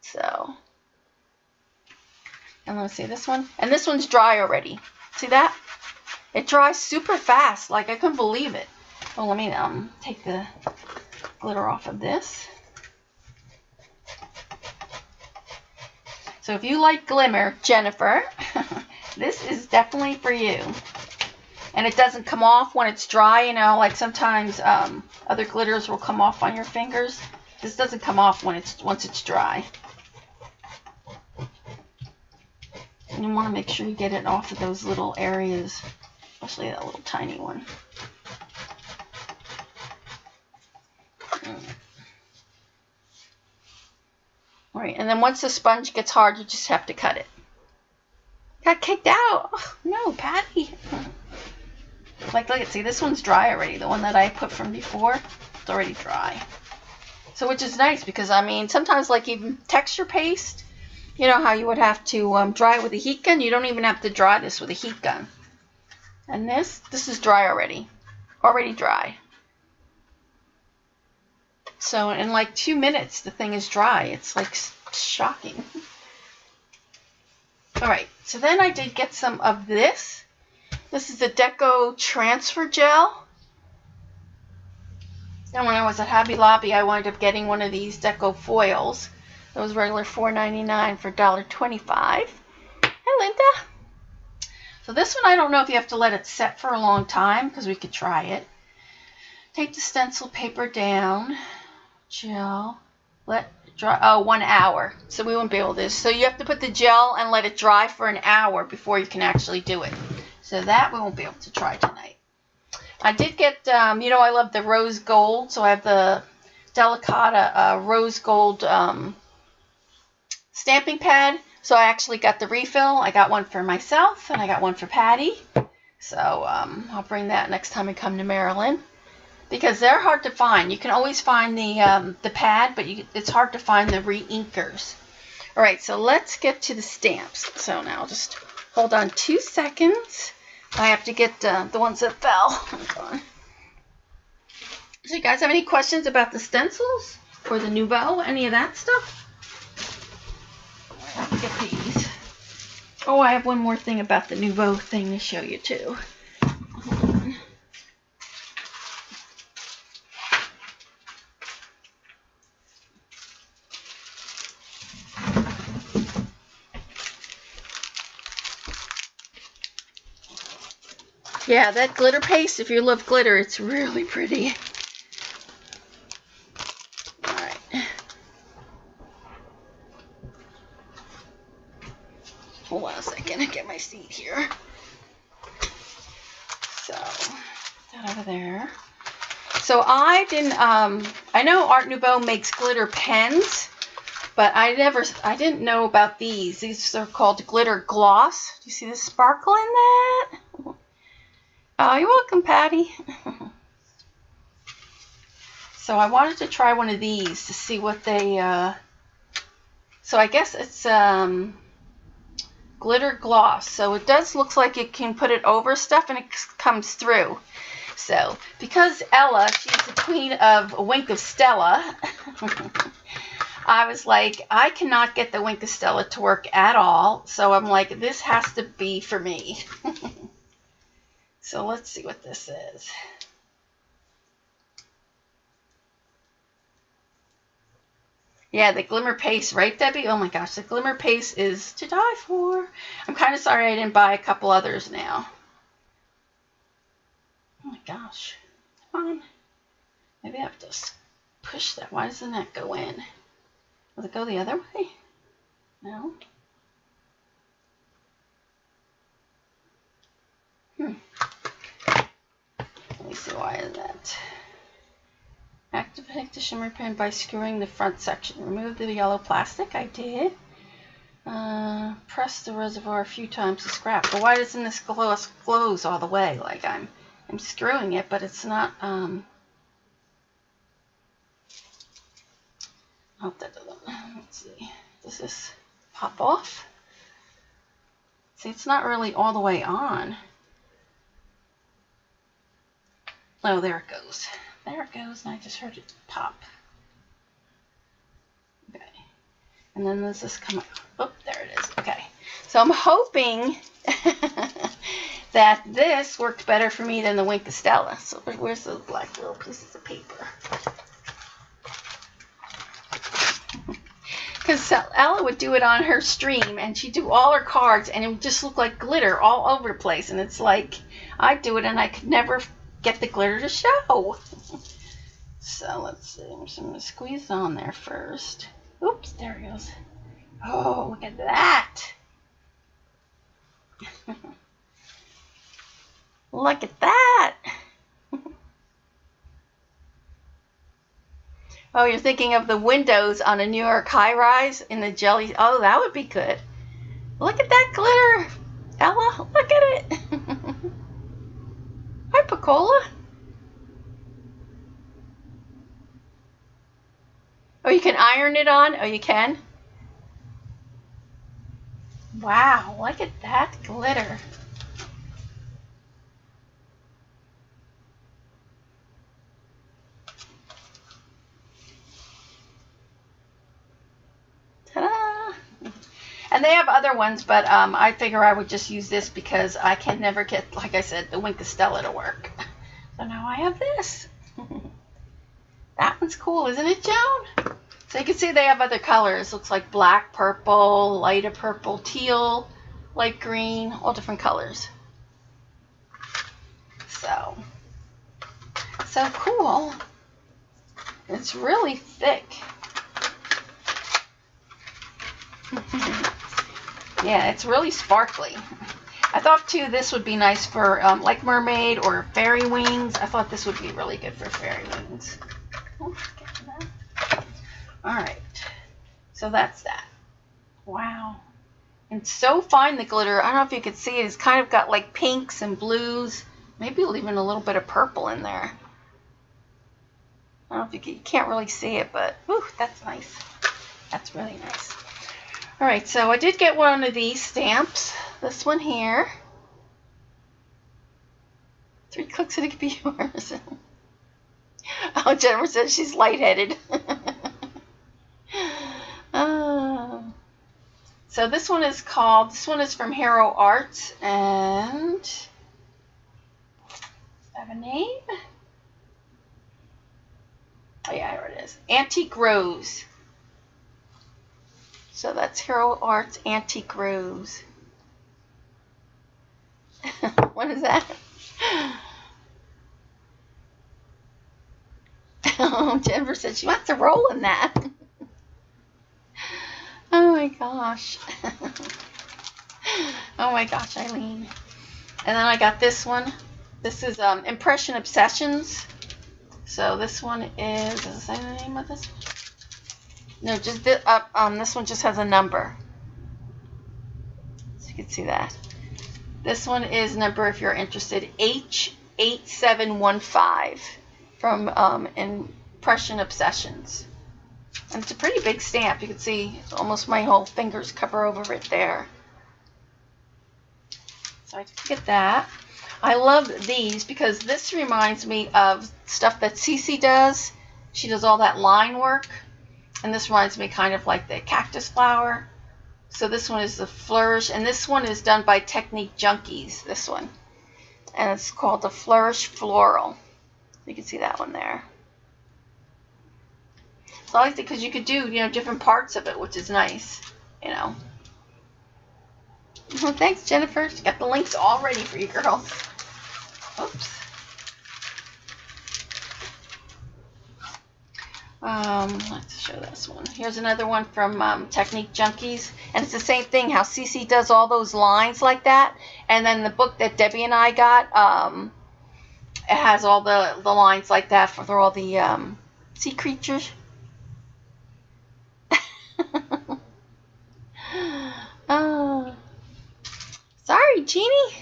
So, and let's see this one. And this one's dry already. See that? It dries super fast. Like, I couldn't believe it. Well, let me take the glitter off of this. So if you like glimmer, Jennifer, this is definitely for you. And it doesn't come off when it's dry, you know, like sometimes other glitters will come off on your fingers. This doesn't come off once it's dry. And you want to make sure you get it off of those little areas, especially that little tiny one. All right, and then once the sponge gets hard, you just have to cut it. Got kicked out. Oh, no, Patty. Like, look at, see, this one's dry already. The one that I put from before, it's already dry. So, which is nice because, I mean, sometimes like even texture paste, you know how you would have to dry it with a heat gun? You don't even have to dry this with a heat gun. And this is dry already. Already dry. So in like 2 minutes, the thing is dry. It's like shocking. All right, so then I did get some of this. This is the Deco Transfer Gel. And when I was at Hobby Lobby, I wound up getting one of these Deco foils. It was regular $4.99 for $1.25. Hi, Linda. So this one, I don't know if you have to let it set for a long time, because we could try it. Take the stencil paper down. Gel. Let it dry. Oh, 1 hour. So we won't be able to. So you have to put the gel and let it dry for an hour before you can actually do it. So that we won't be able to try tonight. I did get, you know, I love the rose gold. So I have the Delicata rose gold stamping pad. So I actually got the refill. I got one for myself and I got one for Patty. So I'll bring that next time I come to Maryland. Because they're hard to find. You can always find the pad, but it's hard to find the re-inkers. All right, so let's get to the stamps. So now just hold on 2 seconds. I have to get the ones that fell. Hold on. So you guys have any questions about the stencils or the Nouveau, any of that stuff? I have to get these. Oh, I have one more thing about the Nouveau thing to show you too. Hold on. Yeah, that glitter paste, if you love glitter, it's really pretty. Alright. Hold on a second, I get my seat here. So, put that over there. So I didn't, I know Art Nouveau makes glitter pens, But I didn't know about these. These are called glitter gloss. Do you see the sparkle in that? Oh, you're welcome, Patty. So I wanted to try one of these to see what they, so I guess it's glitter gloss. So it does look like you can put it over stuff and it comes through. So because Ella, she's the queen of a Wink of Stella, I was like, I cannot get the Wink of Stella to work at all. So I'm like, this has to be for me. So let's see what this is. Yeah, the glimmer paste, right, Debbie? Oh my gosh, the glimmer paste is to die for. I'm kind of sorry I didn't buy a couple others now. Oh my gosh. Come on. Maybe I have to push that. Why doesn't that go in? Does it go the other way? No. Let me see, why is that? Activate the shimmer pen by screwing the front section. Remove the yellow plastic. I did. Press the reservoir a few times to scrap. But why doesn't this close all the way? Like I'm screwing it, but it's not. Hope that doesn't. Let's see. Does this pop off? See, it's not really all the way on. Oh, there it goes. There it goes, and I just heard it pop. Okay. And then does this come up? Oh, there it is. Okay. So I'm hoping that this worked better for me than the Wink of Stella. So where's those black little pieces of paper? Because Ella would do it on her stream, and she'd do all her cards, and it would just look like glitter all over the place. And it's like, I'd do it, and I could never get the glitter to show. So let's see. I'm just going to squeeze it on there first. Oops, there it goes. Oh, look at that. Look at that. Oh, you're thinking of the windows on a New York high-rise in the jelly. Oh, that would be good. Look at that glitter. Ella, look at it. Hi, Picola. Oh, you can iron it on? Oh, you can? Wow, look at that glitter. Ta-da! And they have other ones, but I figure I would just use this because I can never get, like I said, the Wink of Stella to work. So now I have this. That one's cool, isn't it, Joan? So you can see they have other colors. Looks like black, purple, lighter purple, teal, light green, all different colors. So cool. It's really thick. Yeah, it's really sparkly. I thought too this would be nice for like mermaid or fairy wings. I thought this would be really good for fairy wings. Oh, all right, so that's that. Wow, and so fine the glitter. I don't know if you can see it. It's kind of got like pinks and blues, maybe even a little bit of purple in there. I don't know if you can't really see it, but whew, that's nice. That's really nice. All right, so I did get one of these stamps. This one here. 3 clicks and it could be yours. Oh, Jennifer says she's lightheaded. So this one is from Hero Arts, and does it have a name? Oh yeah, here it is. Antique Rose. So that's Hero Arts Antique Rose. What is that? Oh, Jennifer said she wants to roll in that. Oh my gosh. Oh my gosh, Eileen. And then I got this one. This is Impression Obsessions. So this one is it say the name of this one? No, just this one just has a number. So you can see that. This one is number, if you're interested, H8715 from Impression Obsessions. And it's a pretty big stamp. You can see almost my whole fingers cover over it there. So I get that. I love these because this reminds me of stuff that Cece does. She does all that line work. And this reminds me kind of like the cactus flower. So this one is the Flourish. And this one is done by Technique Junkies, this one. And it's called the Flourish Floral. You can see that one there. So I like it because you could do, different parts of it, which is nice, Well, thanks, Jennifer. Got the links all ready for you girls. Oops. Let's show this one. Here's another one from Technique Junkies. And it's the same thing, how Cece does all those lines like that. And then the book that Debbie and I got, it has all the lines like that for all the sea creatures. Oh, sorry, Jeannie.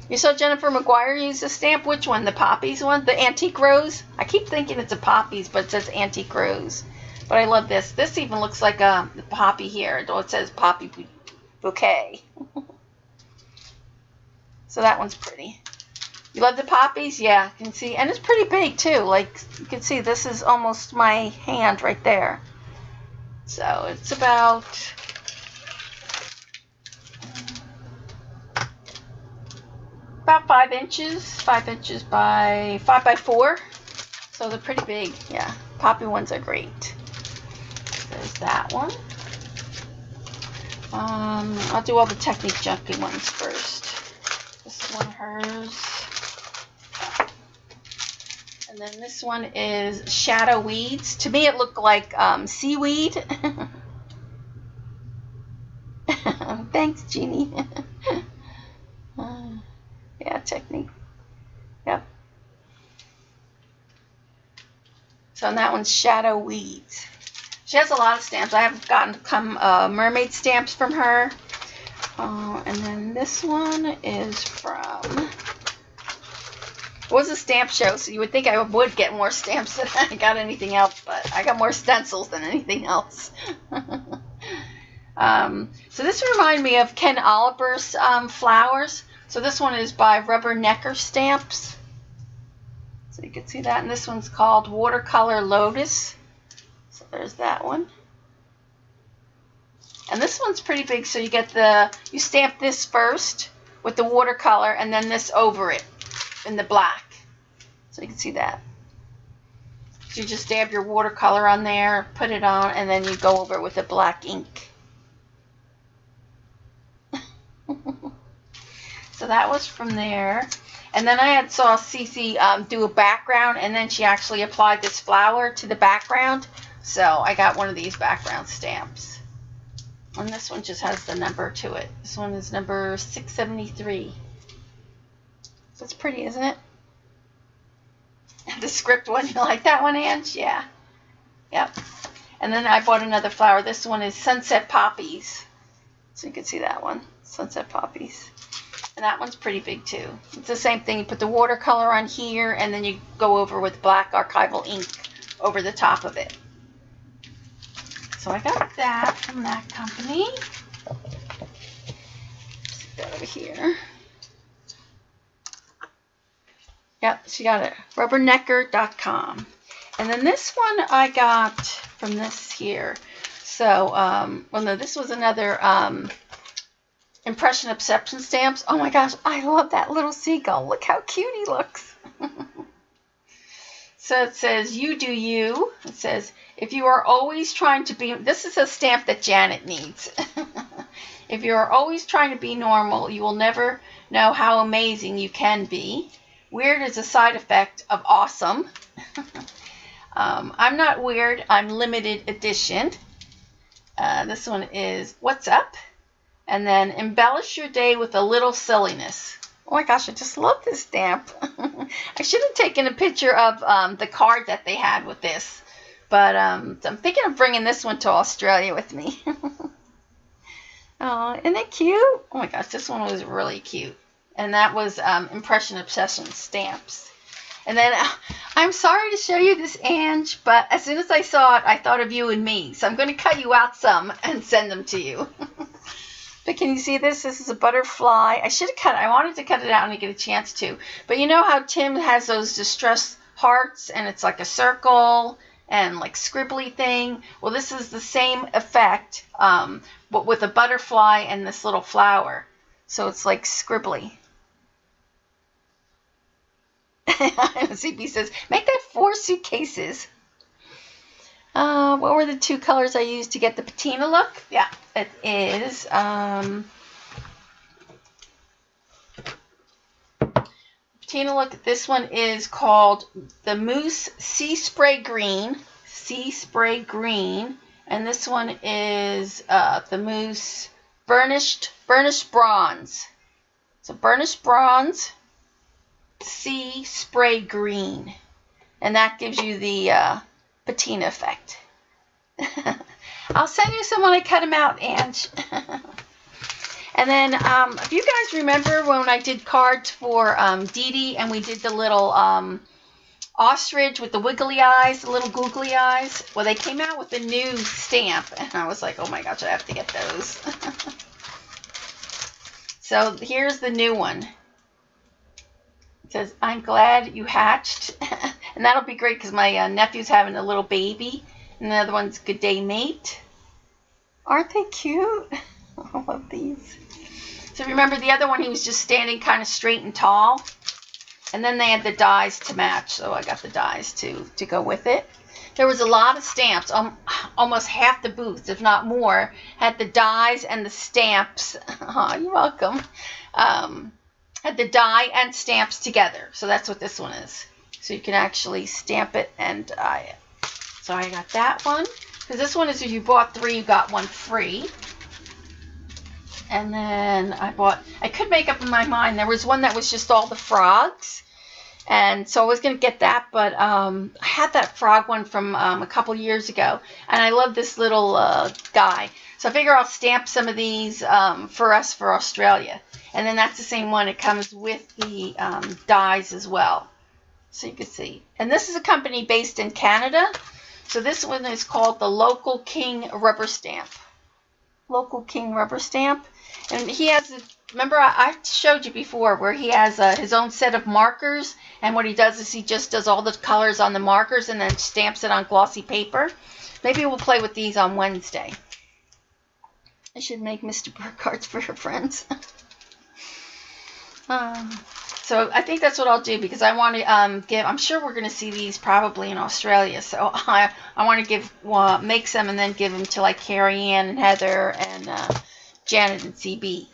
You saw Jennifer McGuire use a stamp. Which one? The Poppies one? The Antique Rose? I keep thinking it's a Poppies, but it says Antique Rose. But I love this. This even looks like a poppy here, though it says Poppy Bouquet. So that one's pretty. You love the poppies? Yeah, you can see. And it's pretty big, too. Like, you can see this is almost my hand right there. So it's about 5 inches. 5 inches by 5 by 4. So they're pretty big. Yeah, poppy ones are great. There's that one. I'll do all the Technique Junkie ones first. This is one of hers. And then this one is Shadow Weeds. To me, it looked like seaweed. Thanks, Jeannie. Yeah, Technique. Yep. So and that one's Shadow Weeds. She has a lot of stamps. I have gotten mermaid stamps from her. And then this one is from... It was a stamp show, so you would think I would get more stamps than I got anything else, but I got more stencils than anything else. So this reminded me of Ken Oliver's flowers. So this one is by Rubber Necker Stamps. So you can see that. And this one's called Watercolor Lotus. So there's that one. And this one's pretty big, so you stamp this first with the watercolor and then this over it in the black. So you can see that. So you just dab your watercolor on there, put it on, and then you go over it with the black ink. So that was from there. And then I saw Cece do a background, and then she actually applied this flower to the background. So I got one of these background stamps. And this one just has the number to it. This one is number 673. So it's pretty, isn't it? The script one, you like that one, Ange? Yeah. Yep. And then I bought another flower. This one is Sunset Poppies. So you can see that one. Sunset Poppies. And that one's pretty big too. It's the same thing. You put the watercolor on here and then you go over with black archival ink over the top of it. So I got that from that company. Stick that over here. Yep, she got it. rubbernecker.com. And then this one I got from this here. So, well, no, this was another Impression Obsession stamps. Oh my gosh, I love that little seagull. Look how cute he looks. So it says, you do you. It says, if you are always trying to be, this is a stamp that Janet needs. If you are always trying to be normal, you will never know how amazing you can be. Weird is a side effect of awesome. I'm not weird. I'm limited edition. This one is What's Up? And then embellish your day with a little silliness. Oh my gosh, I just love this stamp. I should have taken a picture of the card that they had with this. But I'm thinking of bringing this one to Australia with me. Oh, isn't it cute? Oh my gosh, this one was really cute. And that was Impression Obsession stamps. And then I'm sorry to show you this, Ange, but as soon as I saw it, I thought of you and me. So I'm going to cut you out some and send them to you. But can you see this? This is a butterfly. I should have cut it. I wanted to cut it out and get a chance to. But you know how Tim has those distress hearts and it's like a circle and like scribbly thing? Well, this is the same effect, but with a butterfly and this little flower. So it's like scribbly. CB says, make that 4 suitcases. What were the 2 colors I used to get the patina look? Yeah, it is patina look. This one is called the Mousse Sea Spray Green. Sea Spray Green. And this one is the Mousse Burnished Bronze. So Burnished Bronze, Sea Spray Green. And that gives you the patina effect. I'll send you some when I cut them out, Ange. And then if you guys remember when I did cards for Dee Dee and we did the little ostrich with the wiggly eyes, the little googly eyes. Well, they came out with a new stamp and I was like, oh my gosh, I have to get those. So here's the new one. It says, I'm glad you hatched. And that'll be great because my nephew's having a little baby. And the other one's Good Day Mate. Aren't they cute? I love these. So remember the other one, he was just standing kind of straight and tall. And then they had the dies to match. So I got the dies to go with it. There was a lot of stamps. Almost half the booths, if not more, had the dies and the stamps. Oh, you're welcome. Had the die and stamps together. So that's what this one is. So you can actually stamp it and die it. So I got that one. Because this one is if you bought 3, you got 1 free. And then I could make up in my mind. There was one that was just all the frogs. And so I was going to get that. But I had that frog one from a couple years ago. And I love this little guy. So I figure I'll stamp some of these for us for Australia. And then that's the same one. It comes with the dies as well. So you can see. And this is a company based in Canada. So this one is called the Local King Rubber Stamp. Local King Rubber Stamp. And he has, remember I showed you before where he has his own set of markers. And what he does is he just does all the colors on the markers and then stamps it on glossy paper. Maybe we'll play with these on Wednesday. I should make Mr. Burr cards for your friends. So I think that's what I'll do because I want to give. I'm sure we're going to see these probably in Australia. So I want to make some and then give them to like Carrie Ann and Heather and Janet and CB.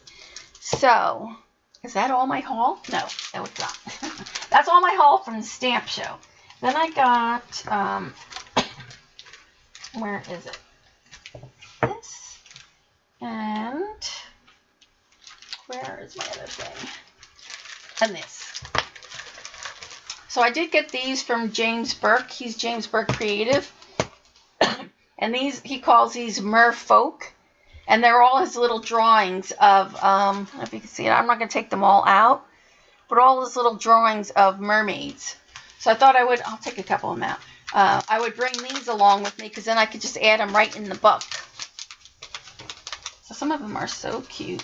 So is that all my haul? No, it's not. That's all my haul from the stamp show. Then I got where is it? This and where is my other thing? And this. So I did get these from James Burke. He's James Burke Creative. And these, he calls these merfolk. And they're all his little drawings of, if you can see it, I'm not going to take them all out. But all his little drawings of mermaids. So I thought I'll take a couple of them out. I would bring these along with me because then I could just add them right in the book. So some of them are so cute.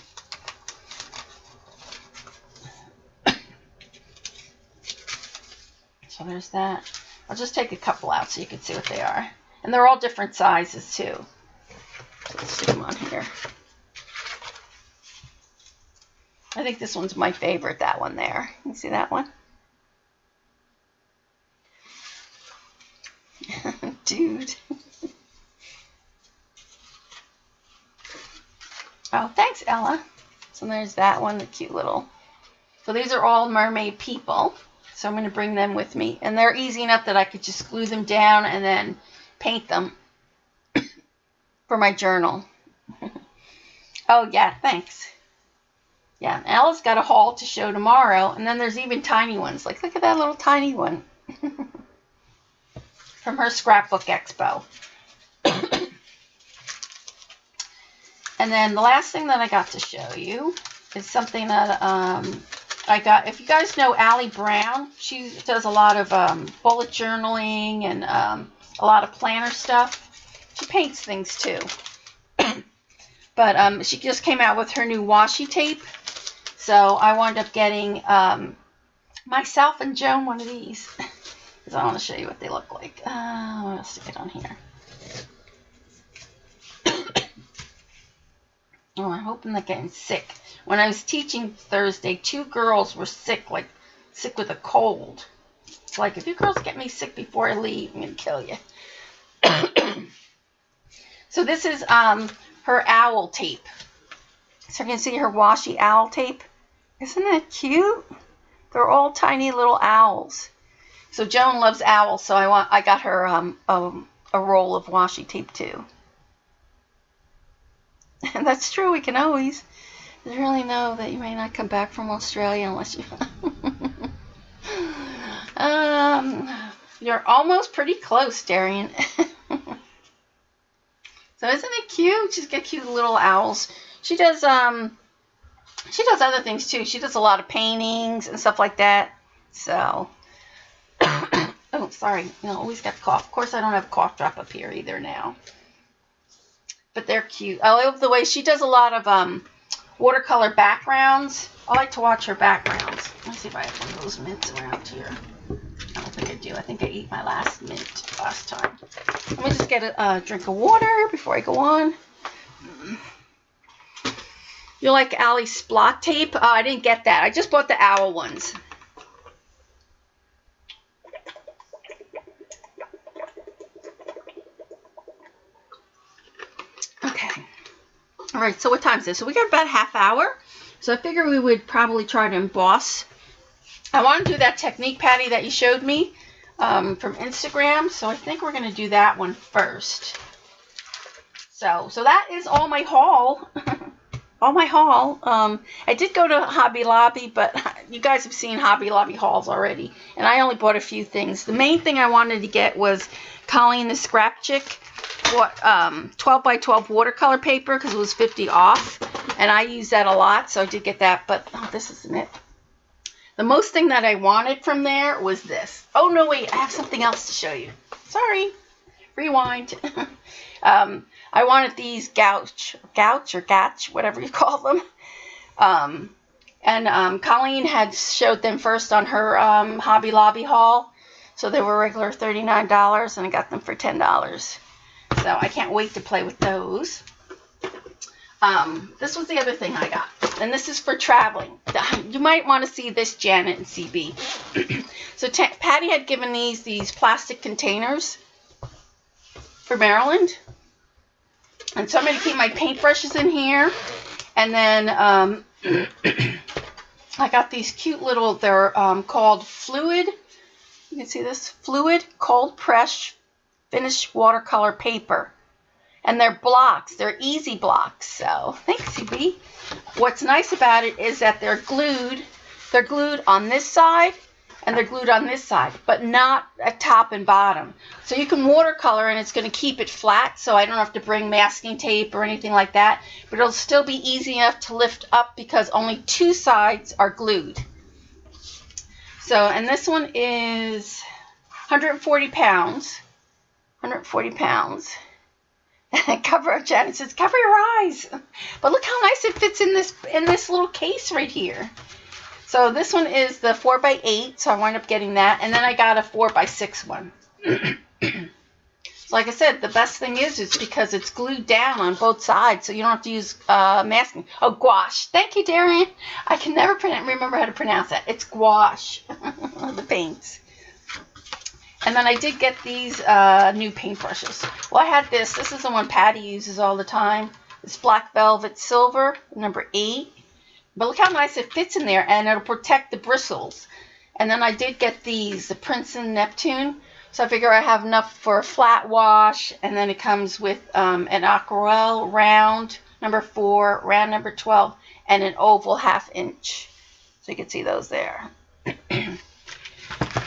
So there's that. I'll just take a couple out so you can see what they are. And they're all different sizes too. So let's stick them on here. I think this one's my favorite, that one there. You see that one? Dude. Oh, thanks, Ella. So there's that one, the cute little. So these are all mermaid people. So I'm going to bring them with me. And they're easy enough that I could just glue them down and then paint them for my journal. Oh, yeah, thanks. Yeah, Ella's got a haul to show tomorrow, and then there's even tiny ones. Like, look at that little tiny one from her scrapbook expo. And then the last thing that I got to show you is something that I got. If you guys know Allie Brown, she does a lot of bullet journaling and a lot of planner stuff. She paints things too. But she just came out with her new washi tape. So I wound up getting myself and Joan one of these. Because I want to show you what they look like. What else to get on here? Oh, I'm hoping they're getting sick. When I was teaching Thursday, 2 girls were sick, like sick with a cold. It's like, if you girls get me sick before I leave, I'm going to kill you. So this is her owl tape. So you can see her washi owl tape. Isn't that cute? They're all tiny little owls. So Joan loves owls, so I got her a roll of washi tape too. And that's true, we can always really know that you may not come back from Australia unless you... You're almost pretty close, Darian. So isn't it cute? She's got cute little owls. She does other things too. She does a lot of paintings and stuff like that. So oh, sorry. Always got the cough. Of course I don't have a cough drop up here either now. But they're cute. I love the way she does a lot of watercolor backgrounds. I like to watch her backgrounds. Let me see if I have one of those mints around here. I don't think I do. I think I ate my last mint last time. Let me just get a drink of water before I go on. You like Allie's Splot tape? Oh, I didn't get that. I just bought the owl ones. Okay. All right, so what time is this? So we got about a half hour. So I figured we would probably try to emboss. I want to do that technique, Patty, that you showed me from Instagram. So I think we're going to do that one first. So that is all my haul. All my haul. I did go to Hobby Lobby, but you guys have seen Hobby Lobby hauls already. And I only bought a few things. The main thing I wanted to get was Colleen the Scrap Chick. 12 by 12 watercolor paper because it was 50 off. And I use that a lot, so I did get that. But, oh, this isn't it. The most thing that I wanted from there was this. Oh, no, wait. I have something else to show you. Sorry. Rewind. I wanted these gouch or gatch, whatever you call them. Colleen had showed them first on her Hobby Lobby haul. So they were regular $39, and I got them for $10. So I can't wait to play with those. This was the other thing I got. And this is for traveling. You might want to see this, Janet and CB. So Patty had given these plastic containers for Maryland. And so I'm going to keep my paintbrushes in here. And then I got these cute little, they're called Fluid. You can see this, Fluid Cold Press Finished Watercolor Paper. And they're blocks. They're easy blocks. So, thanks, CB. What's nice about it is that they're glued. They're glued on this side and they're glued on this side, but not at top and bottom. So you can watercolor and it's going to keep it flat, so I don't have to bring masking tape or anything like that. But it'll still be easy enough to lift up because only 2 sides are glued. So, and this one is 140 pounds. 140 pounds. Janet says, cover your eyes. But look how nice it fits in this little case right here. So this one is the 4x8, so I wound up getting that. And then I got a 4x6 one. So like I said, the best thing is it's because it's glued down on both sides, so you don't have to use masking. Oh, gouache. Thank you, Darian. I can never remember how to pronounce that. It's gouache, the paints. And then I did get these new paintbrushes. Well, I had this. This is the one Patty uses all the time. It's Black Velvet Silver, number 8. But look how nice it fits in there, and it'll protect the bristles. And then I did get these, the Princeton Neptune. So I figure I have enough for a flat wash. And then it comes with an Aquarelle round, number 4, round number 12, and an oval 1/2 inch. So you can see those there.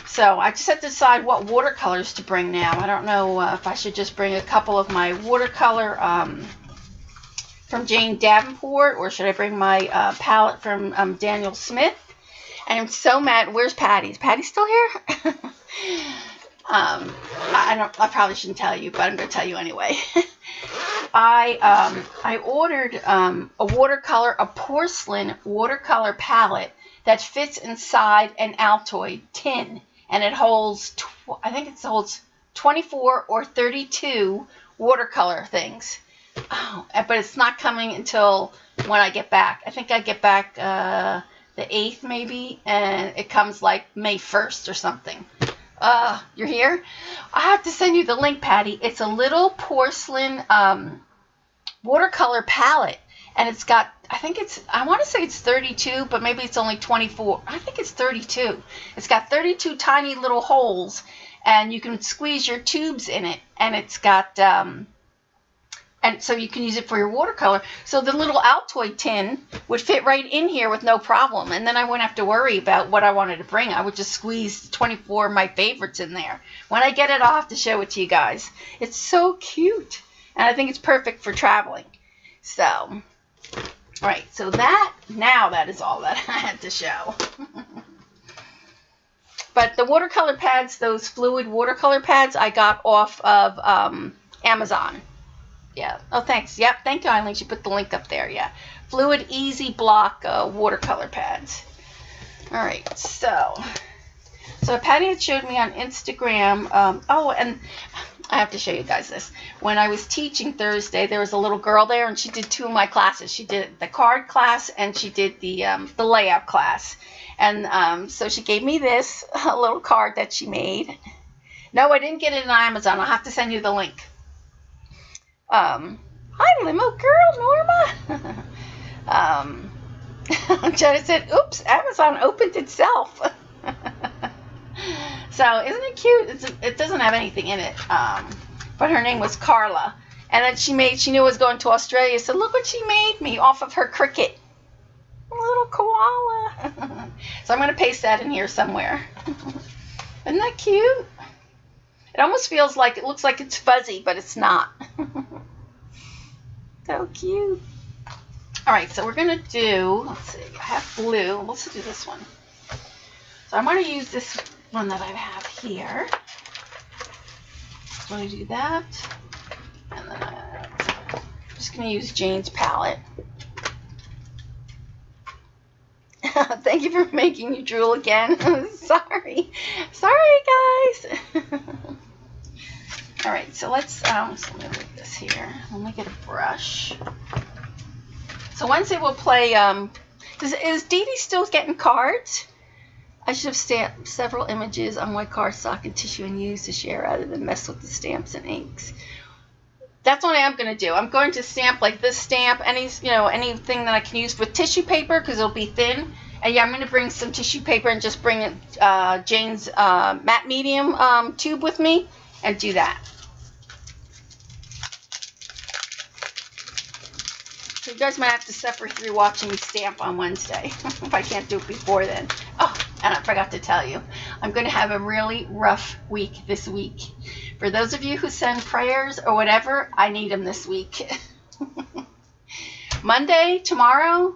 So I just have to decide what watercolors to bring now. I don't know if I should just bring a couple of my watercolor from Jane Davenport, or should I bring my palette from Daniel Smith? And I'm so mad. Where's Patty? Is Patty still here? I probably shouldn't tell you, but I'm going to tell you anyway. I ordered a porcelain watercolor palette that fits inside an Altoid tin, and it holds, I think it holds 24 or 32 watercolor things. Oh, but it's not coming until when I get back. I think I get back the 8th maybe, and it comes like May 1st or something. You're here? I have to send you the link, Patty. It's a little porcelain watercolor palette, and it's got, I want to say it's 32, but maybe it's only 24. I think it's 32. It's got 32 tiny little holes, and you can squeeze your tubes in it, and it's got, and so you can use it for your watercolor. So the little Altoid tin would fit right in here with no problem, and then I wouldn't have to worry about what I wanted to bring. I would just squeeze 24 of my favorites in there. When I get it, I'll have to show it to you guys. It's so cute, and I think it's perfect for traveling. So, all right, so that is all that I had to show. But the watercolor pads, those fluid watercolor pads, I got off of Amazon. Yeah. Oh, thanks. Yep. Thank you, Eileen. She put the link up there. Yeah. Fluid Easy Block watercolor pads. All right. So Patty had showed me on Instagram. Oh, and I have to show you guys this. When I was teaching Thursday, there was a little girl there, and she did 2 of my classes. She did the card class, and she did the layout class. And so she gave me this a little card that she made. No, I didn't get it on Amazon. I'll have to send you the link. Hi, limo girl, Norma. Jenna said, oops, Amazon opened itself. So, isn't it cute? It doesn't have anything in it. But her name was Carla. And then she knew I was going to Australia, so look what she made me off of her Cricut. A little koala. So I'm going to paste that in here somewhere. Isn't that cute? It almost feels like, it looks like it's fuzzy, but it's not. So cute. All right, so we're going to do, let's see, I have blue. Let's do this one. So I'm going to use this one that I have here. I'm going to do that. And then I'm just going to use Jane's palette. Thank you for making you drool again. Sorry. Sorry, guys. All right, so let's let me move this here. Let me get a brush. So Wednesday we'll play, is Dee Dee still getting cards? I should have stamped several images on white cardstock and tissue and used to share rather than mess with the stamps and inks. That's what I am going to do. I'm going to stamp like this stamp, anything that I can use with tissue paper because it'll be thin. And yeah, I'm going to bring some tissue paper and just bring Jane's matte medium tube with me and do that. So you guys might have to suffer through watching me stamp on Wednesday if I can't do it before then. Oh, and I forgot to tell you, I'm going to have a really rough week this week. For those of you who send prayers or whatever, I need them this week. Monday, tomorrow,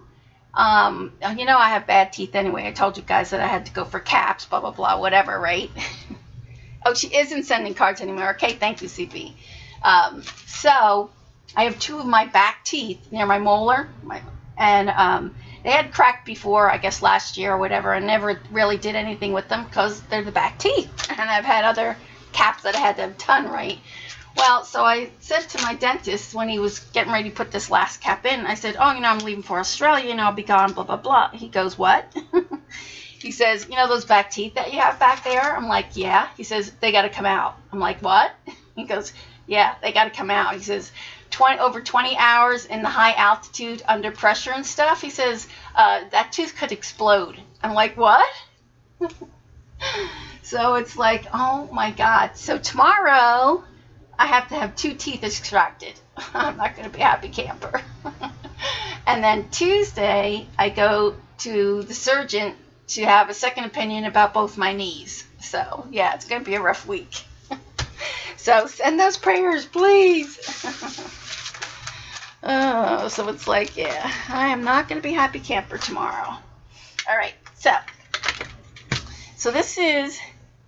I have bad teeth anyway. I told you guys that I had to go for caps, blah, blah, blah, whatever, right? Oh, she isn't sending cards anymore. Okay, thank you, CP. So I have 2 of my back teeth near my molar, and they had cracked before, I guess last year or whatever, and never really did anything with them because they're the back teeth. And I've had other caps that I had to have done right. Well, so I said to my dentist when he was getting ready to put this last cap in, I said, oh, I'm leaving for Australia, I'll be gone, blah, blah, blah. He goes, what? He says, those back teeth that you have back there? I'm like, yeah. He says, they got to come out. I'm like, what? He goes, yeah, they got to come out. He says, over 20 hours in the high altitude under pressure and stuff. He says, that tooth could explode. I'm like, what? So it's like, oh my God. So tomorrow I have to have 2 teeth extracted. I'm not going to be a happy camper. And then Tuesday, I go to the surgeon to have a second opinion about both my knees. So, yeah, it's going to be a rough week. So, send those prayers, please. Oh, so it's like, yeah, I am not going to be happy camper tomorrow. All right, so this is,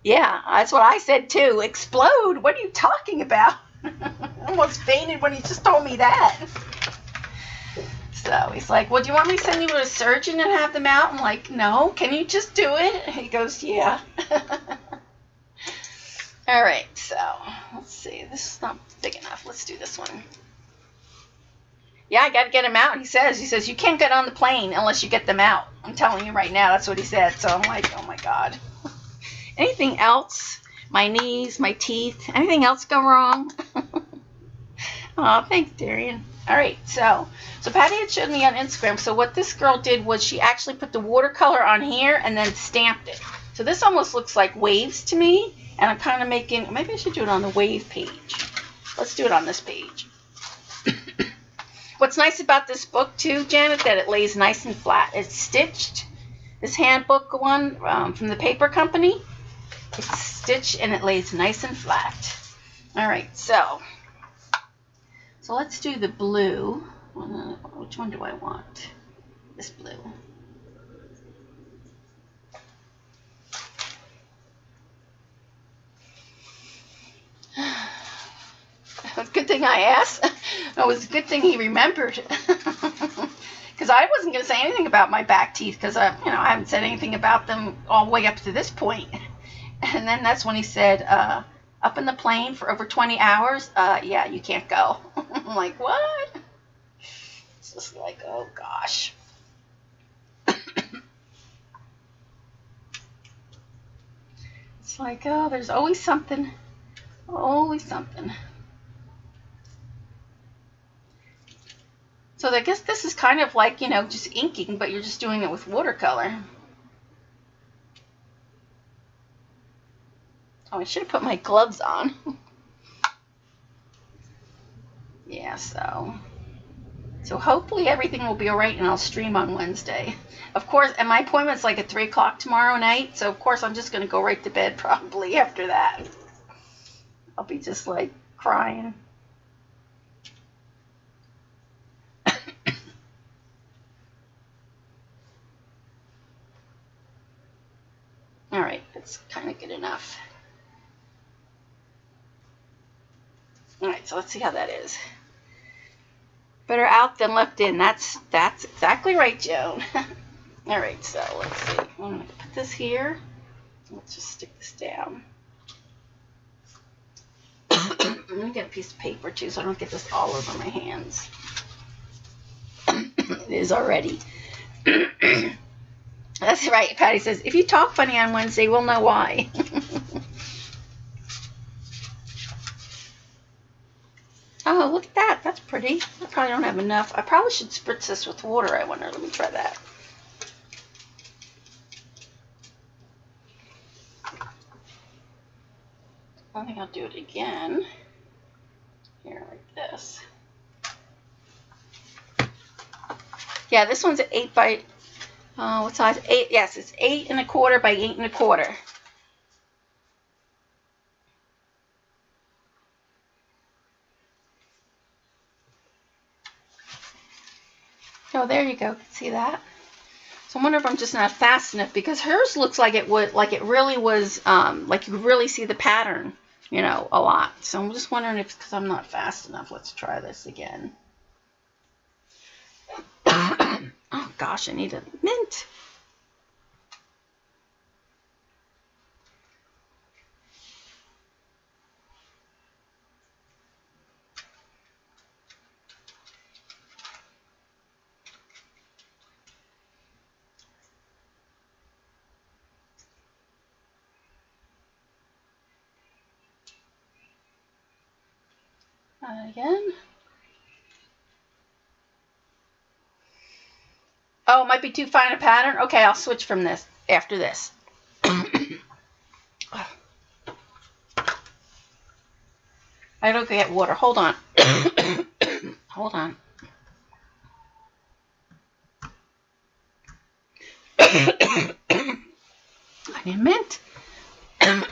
yeah, that's what I said too. Explode. What are you talking about? I almost fainted when he just told me that. So he's like, well, do you want me to send you to a surgeon and have them out? I'm like, no, can you just do it? He goes, yeah. All right, so let's see. This is not big enough. Let's do this one. Yeah, I got to get him out. He says, you can't get on the plane unless you get them out. I'm telling you right now, that's what he said. So I'm like, oh my God. Anything else? My knees, my teeth, anything else go wrong? Oh, thanks, Darian. All right, so Patty had showed me on Instagram. So what this girl did was she actually put the watercolor on here and then stamped it. So this almost looks like waves to me. And I'm kind of making, maybe I should do it on the wave page. Let's do it on this page. What's nice about this book too, Janet, that it lays nice and flat. It's stitched. This handbook one from the paper company. It's stitched and it lays nice and flat. All right, so let's do the blue. Which one do I want? This blue. Good thing I asked. It was a good thing he remembered. Because I wasn't going to say anything about my back teeth because I haven't said anything about them all the way up to this point. And then that's when he said, up in the plane for over 20 hours, yeah, you can't go. I'm like, what? It's just like, oh gosh. It's like, oh, there's always something. Always something. So I guess this is kind of like, just inking, but you're just doing it with watercolor. Oh, I should have put my gloves on. Yeah, so hopefully everything will be all right and I'll stream on Wednesday. Of course, and my appointment's like at 3 o'clock tomorrow night, so of course I'm just going to go right to bed probably after that. I'll be just like crying. All right, that's kind of good enough. All right, so let's see how that is. Better out than left in. That's exactly right, Joan. All right, so let's see. I'm going to put this here. Let's just stick this down. I'm going to get a piece of paper, too, so I don't get this all over my hands. It is already. That's right. Patty says, if you talk funny on Wednesday, we'll know why. Oh, look at that. That's pretty. I probably don't have enough. I probably should spritz this with water, I wonder. Let me try that. I think I'll do it again. Here, like this. Yeah, this one's 8 by... what size? 8. Yes, it's 8 1/4 by 8 1/4. Oh, there you go. See that? So I wonder if I'm just not fast enough because hers looks like it would, like it really was, like you could really see the pattern, a lot. So I'm just wondering if it's because I'm not fast enough. Let's try this again. Oh gosh, I need a mint. Again. Oh, it might be too fine a pattern. Okay, I'll switch from this after this. I don't get water. Hold on. Hold on. mint. Oh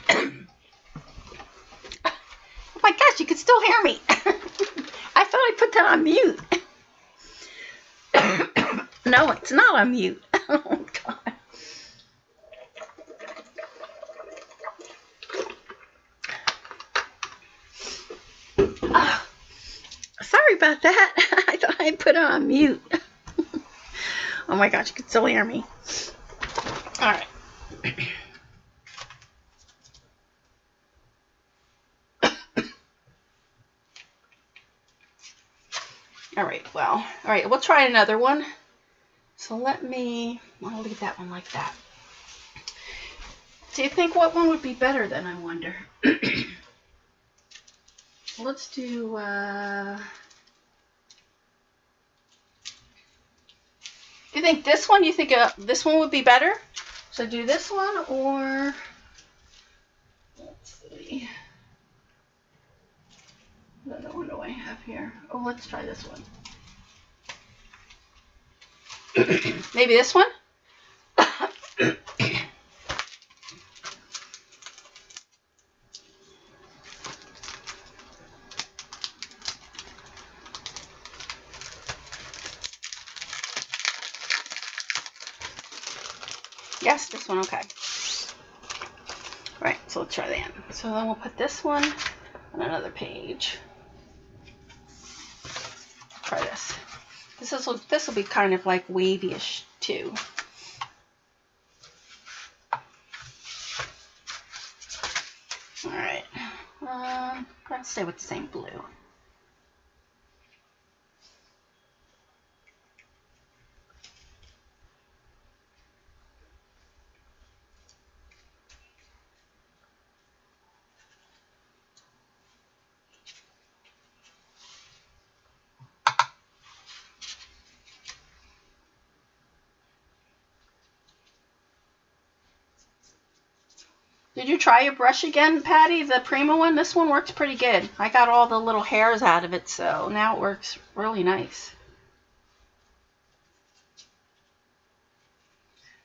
my gosh, you can still hear me. I thought I put that on mute. No, it's not on mute. Oh God. Sorry about that. I thought I put it on mute. Oh my gosh, you can still hear me. All right. All right, we'll try another one. So I'll leave that one like that. Do you think what one would be better then, I wonder? Let's do, you think this one, this one would be better? So do this one, or, let's see. What other one do I have here? Oh, let's try this one. Maybe this one? Yes, this one, okay. Right, so let's try that. So then we'll put this one on another page. Try this. This will be kind of like wavy-ish too. All right. Let's stay with the same blue. Did you try your brush again, Patty? The Prima one? This one works pretty good. I got all the little hairs out of it, so now it works really nice.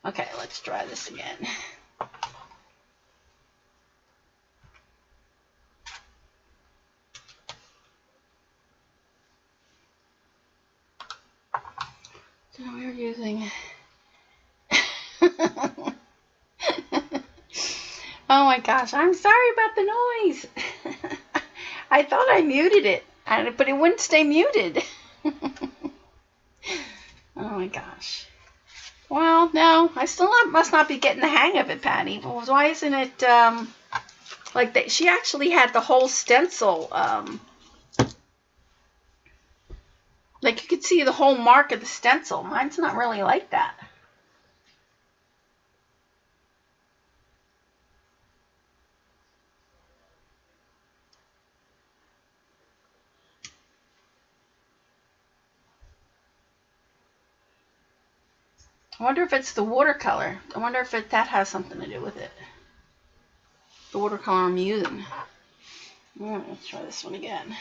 Okay, let's try this again. So we're using... Oh my gosh, I'm sorry about the noise. I thought I muted it, but it wouldn't stay muted. Oh my gosh. Well, no, I still must not be getting the hang of it, Patty. Well, why isn't it, like that? She actually had the whole stencil, like you could see the whole mark of the stencil. Mine's not really like that. I wonder if it's the watercolor. I wonder if that has something to do with it. The watercolor I'm using. Let's try this one again.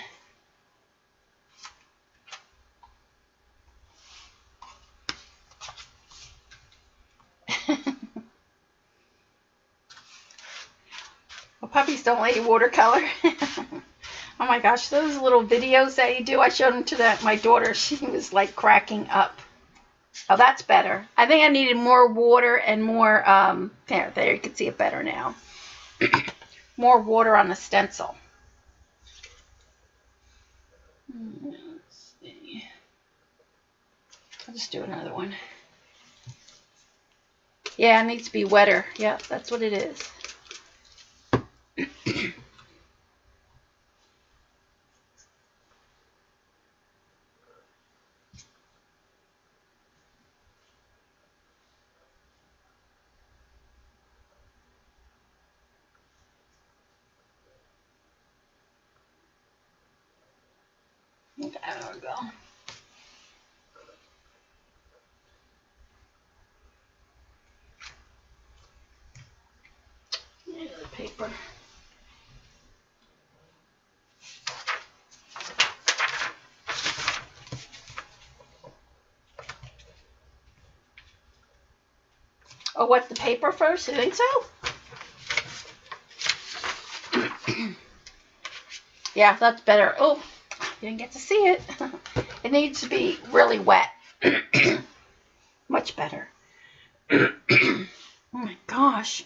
Well, puppies don't let you watercolor. Oh my gosh, those little videos that you do, I showed them to my daughter. She was like cracking up. Oh, that's better. I think I needed more water and more, there you can see it better now. More water on the stencil. Let's see. I'll just do another one. Yeah, it needs to be wetter. Yeah, that's what it is. Okay, there we go. Here's the paper. wet the paper first? You think so? Yeah, that's better. Oh, you didn't get to see it. It needs to be really wet. Much better. Oh my gosh.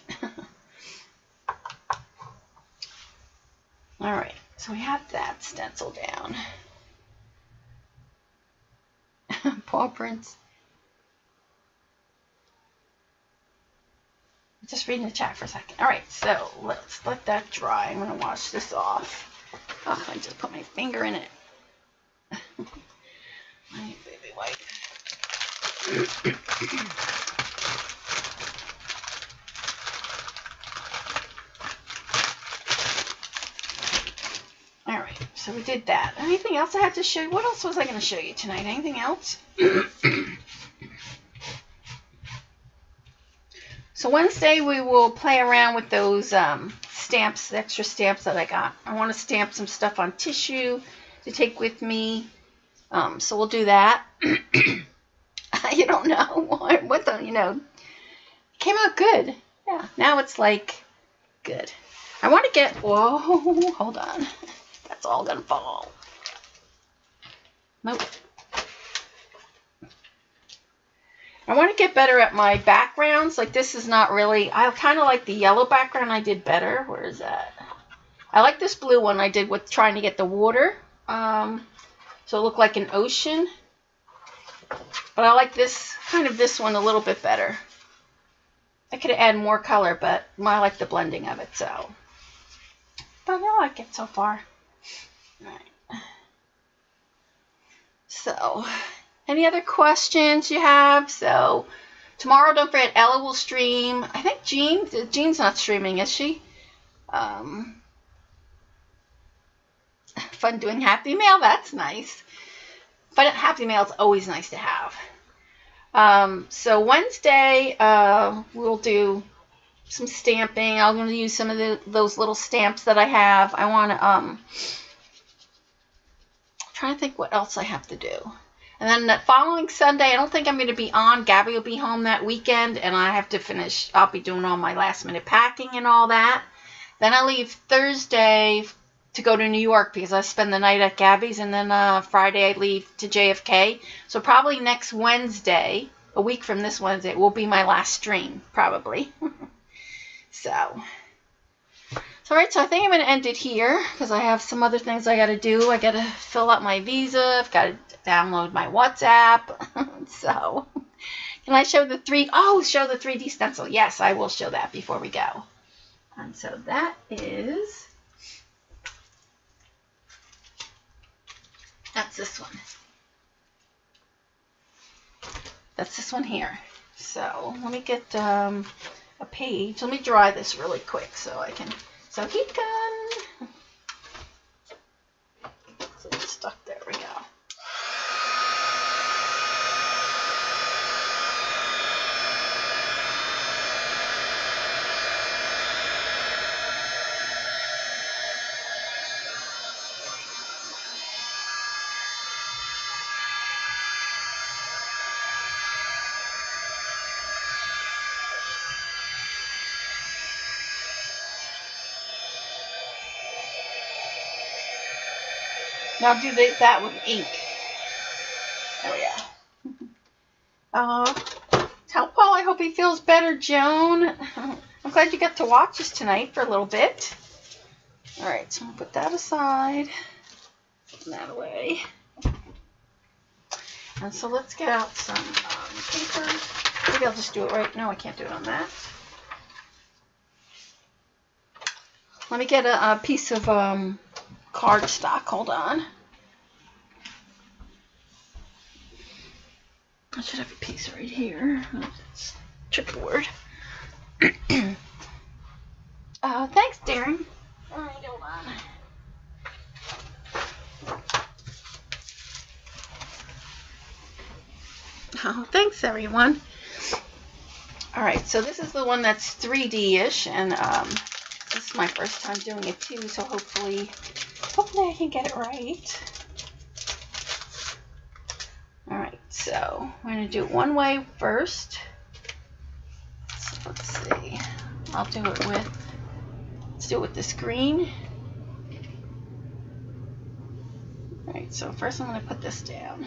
All right, so we have that stencil down. Paw prints. Just reading the chat for a second. All right, so let's let that dry. I'm going to wash this off. Oh, I just put my finger in it. My baby wipe. All right, so we did that. Anything else I have to show you? What else was I going to show you tonight? Anything else? So Wednesday we will play around with those stamps, the extra stamps that I got. I want to stamp some stuff on tissue to take with me. So we'll do that. You don't know what the, it came out good. Yeah, now it's like good. I want to get, whoa, hold on. That's all gonna fall. Nope. I want to get better at my backgrounds. Like this is not really, I kind of like the yellow background I did better. Where is that? I like this blue one I did with trying to get the water. So it looked like an ocean. But I like this one a little bit better. I could add more color, but I like the blending of it, so. But I like it so far. All right. So, any other questions you have? So, tomorrow, don't forget, Ella will stream. I think Jean's not streaming, is she? Fun doing Happy Mail, that's nice. But Happy Mail is always nice to have. So Wednesday, we'll do some stamping. I'm going to use some of those little stamps that I have. I want to, trying to think what else I have to do. And then the following Sunday, I don't think I'm going to be on. Gabby will be home that weekend, and I have to finish. I'll be doing all my last minute packing and all that. Then I leave Thursday to go to New York because I spend the night at Gabby's, and then Friday I leave to JFK. So probably next Wednesday, a week from this Wednesday, will be my last stream, probably. So all right, so I think I'm going to end it here because I have some other things I got to do. I got to fill out my visa. I've got to download my WhatsApp. So can I show the show the 3D stencil? Yes, I will show that before we go. And so that is, that's this one. That's this one here. So let me get a page. Let me dry this really quick so I can. So heat gun. So it's stuck. There we go. Now do that with ink. There we go. Tell Paul I hope he feels better, Joan. I'm glad you got to watch us tonight for a little bit. All right, so I'm gonna put that aside. Put that away. And so let's get out some paper. Maybe I'll just do it right. No, I can't do it on that. Let me get a piece of cardstock. Hold on. I should have a piece right here. It's chipboard. Thanks, Darren. All right, hold on. Oh, thanks, everyone. All right, so this is the one that's 3D-ish, and this is my first time doing it too, so hopefully I can get it right. All right, so I'm going to do it one way first. So I'll do it with, let's do it with this green. All right, so first I'm going to put this down.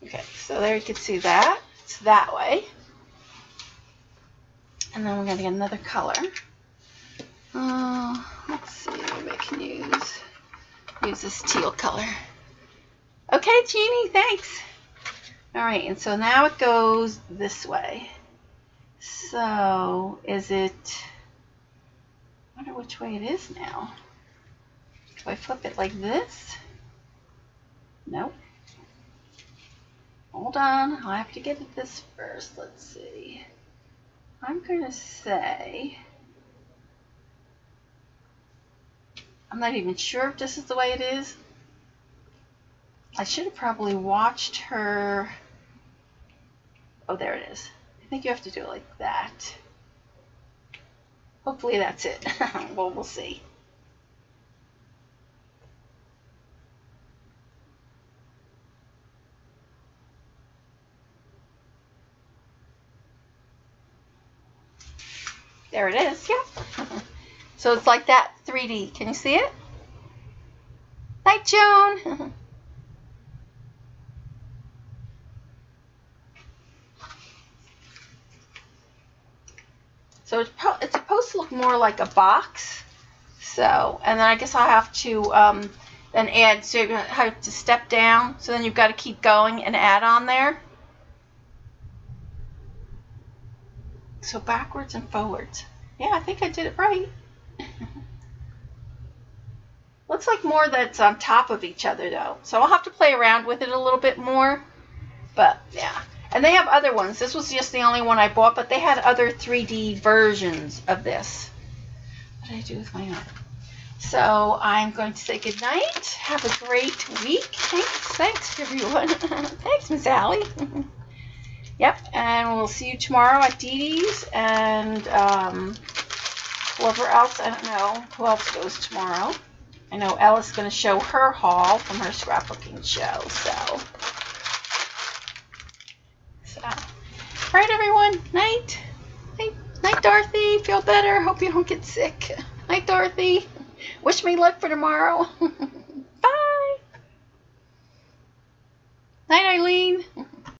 Okay, so there you can see that. It's that way. And then we're going to get another color. Let's see, maybe I can use this teal color. Okay, Jeannie, thanks. All right, and so now it goes this way. So is it, I wonder which way it is now. Do I flip it like this? Nope. Hold on, I'll have to get at this first. Let's see. I'm going to say, I'm not even sure if this is the way it is. I should have probably watched her. Oh, there it is. I think you have to do it like that. Hopefully that's it. Well, we'll see. There it is, yep. So it's like that 3D. Can you see it? Night, Joan. So it's supposed to look more like a box. So, and then I guess I'll have to then add, so you have to step down. So then you've got to keep going and add on there. So backwards and forwards. Yeah, I think I did it right. Looks like more that's on top of each other though. So I'll have to play around with it a little bit more. But yeah. And they have other ones. This was just the only one I bought, but they had other 3D versions of this. What did I do with my arm? So I'm going to say good night. Have a great week. Thanks everyone. Thanks, Miss Allie. Yep, and we'll see you tomorrow at Dee Dee's, and whoever else, I don't know who else goes tomorrow. I know Ella's going to show her haul from her scrapbooking show, so. All right, everyone, night. Night, Dorothy. Feel better. Hope you don't get sick. Night, Dorothy. Wish me luck for tomorrow. Bye. Night, Eileen.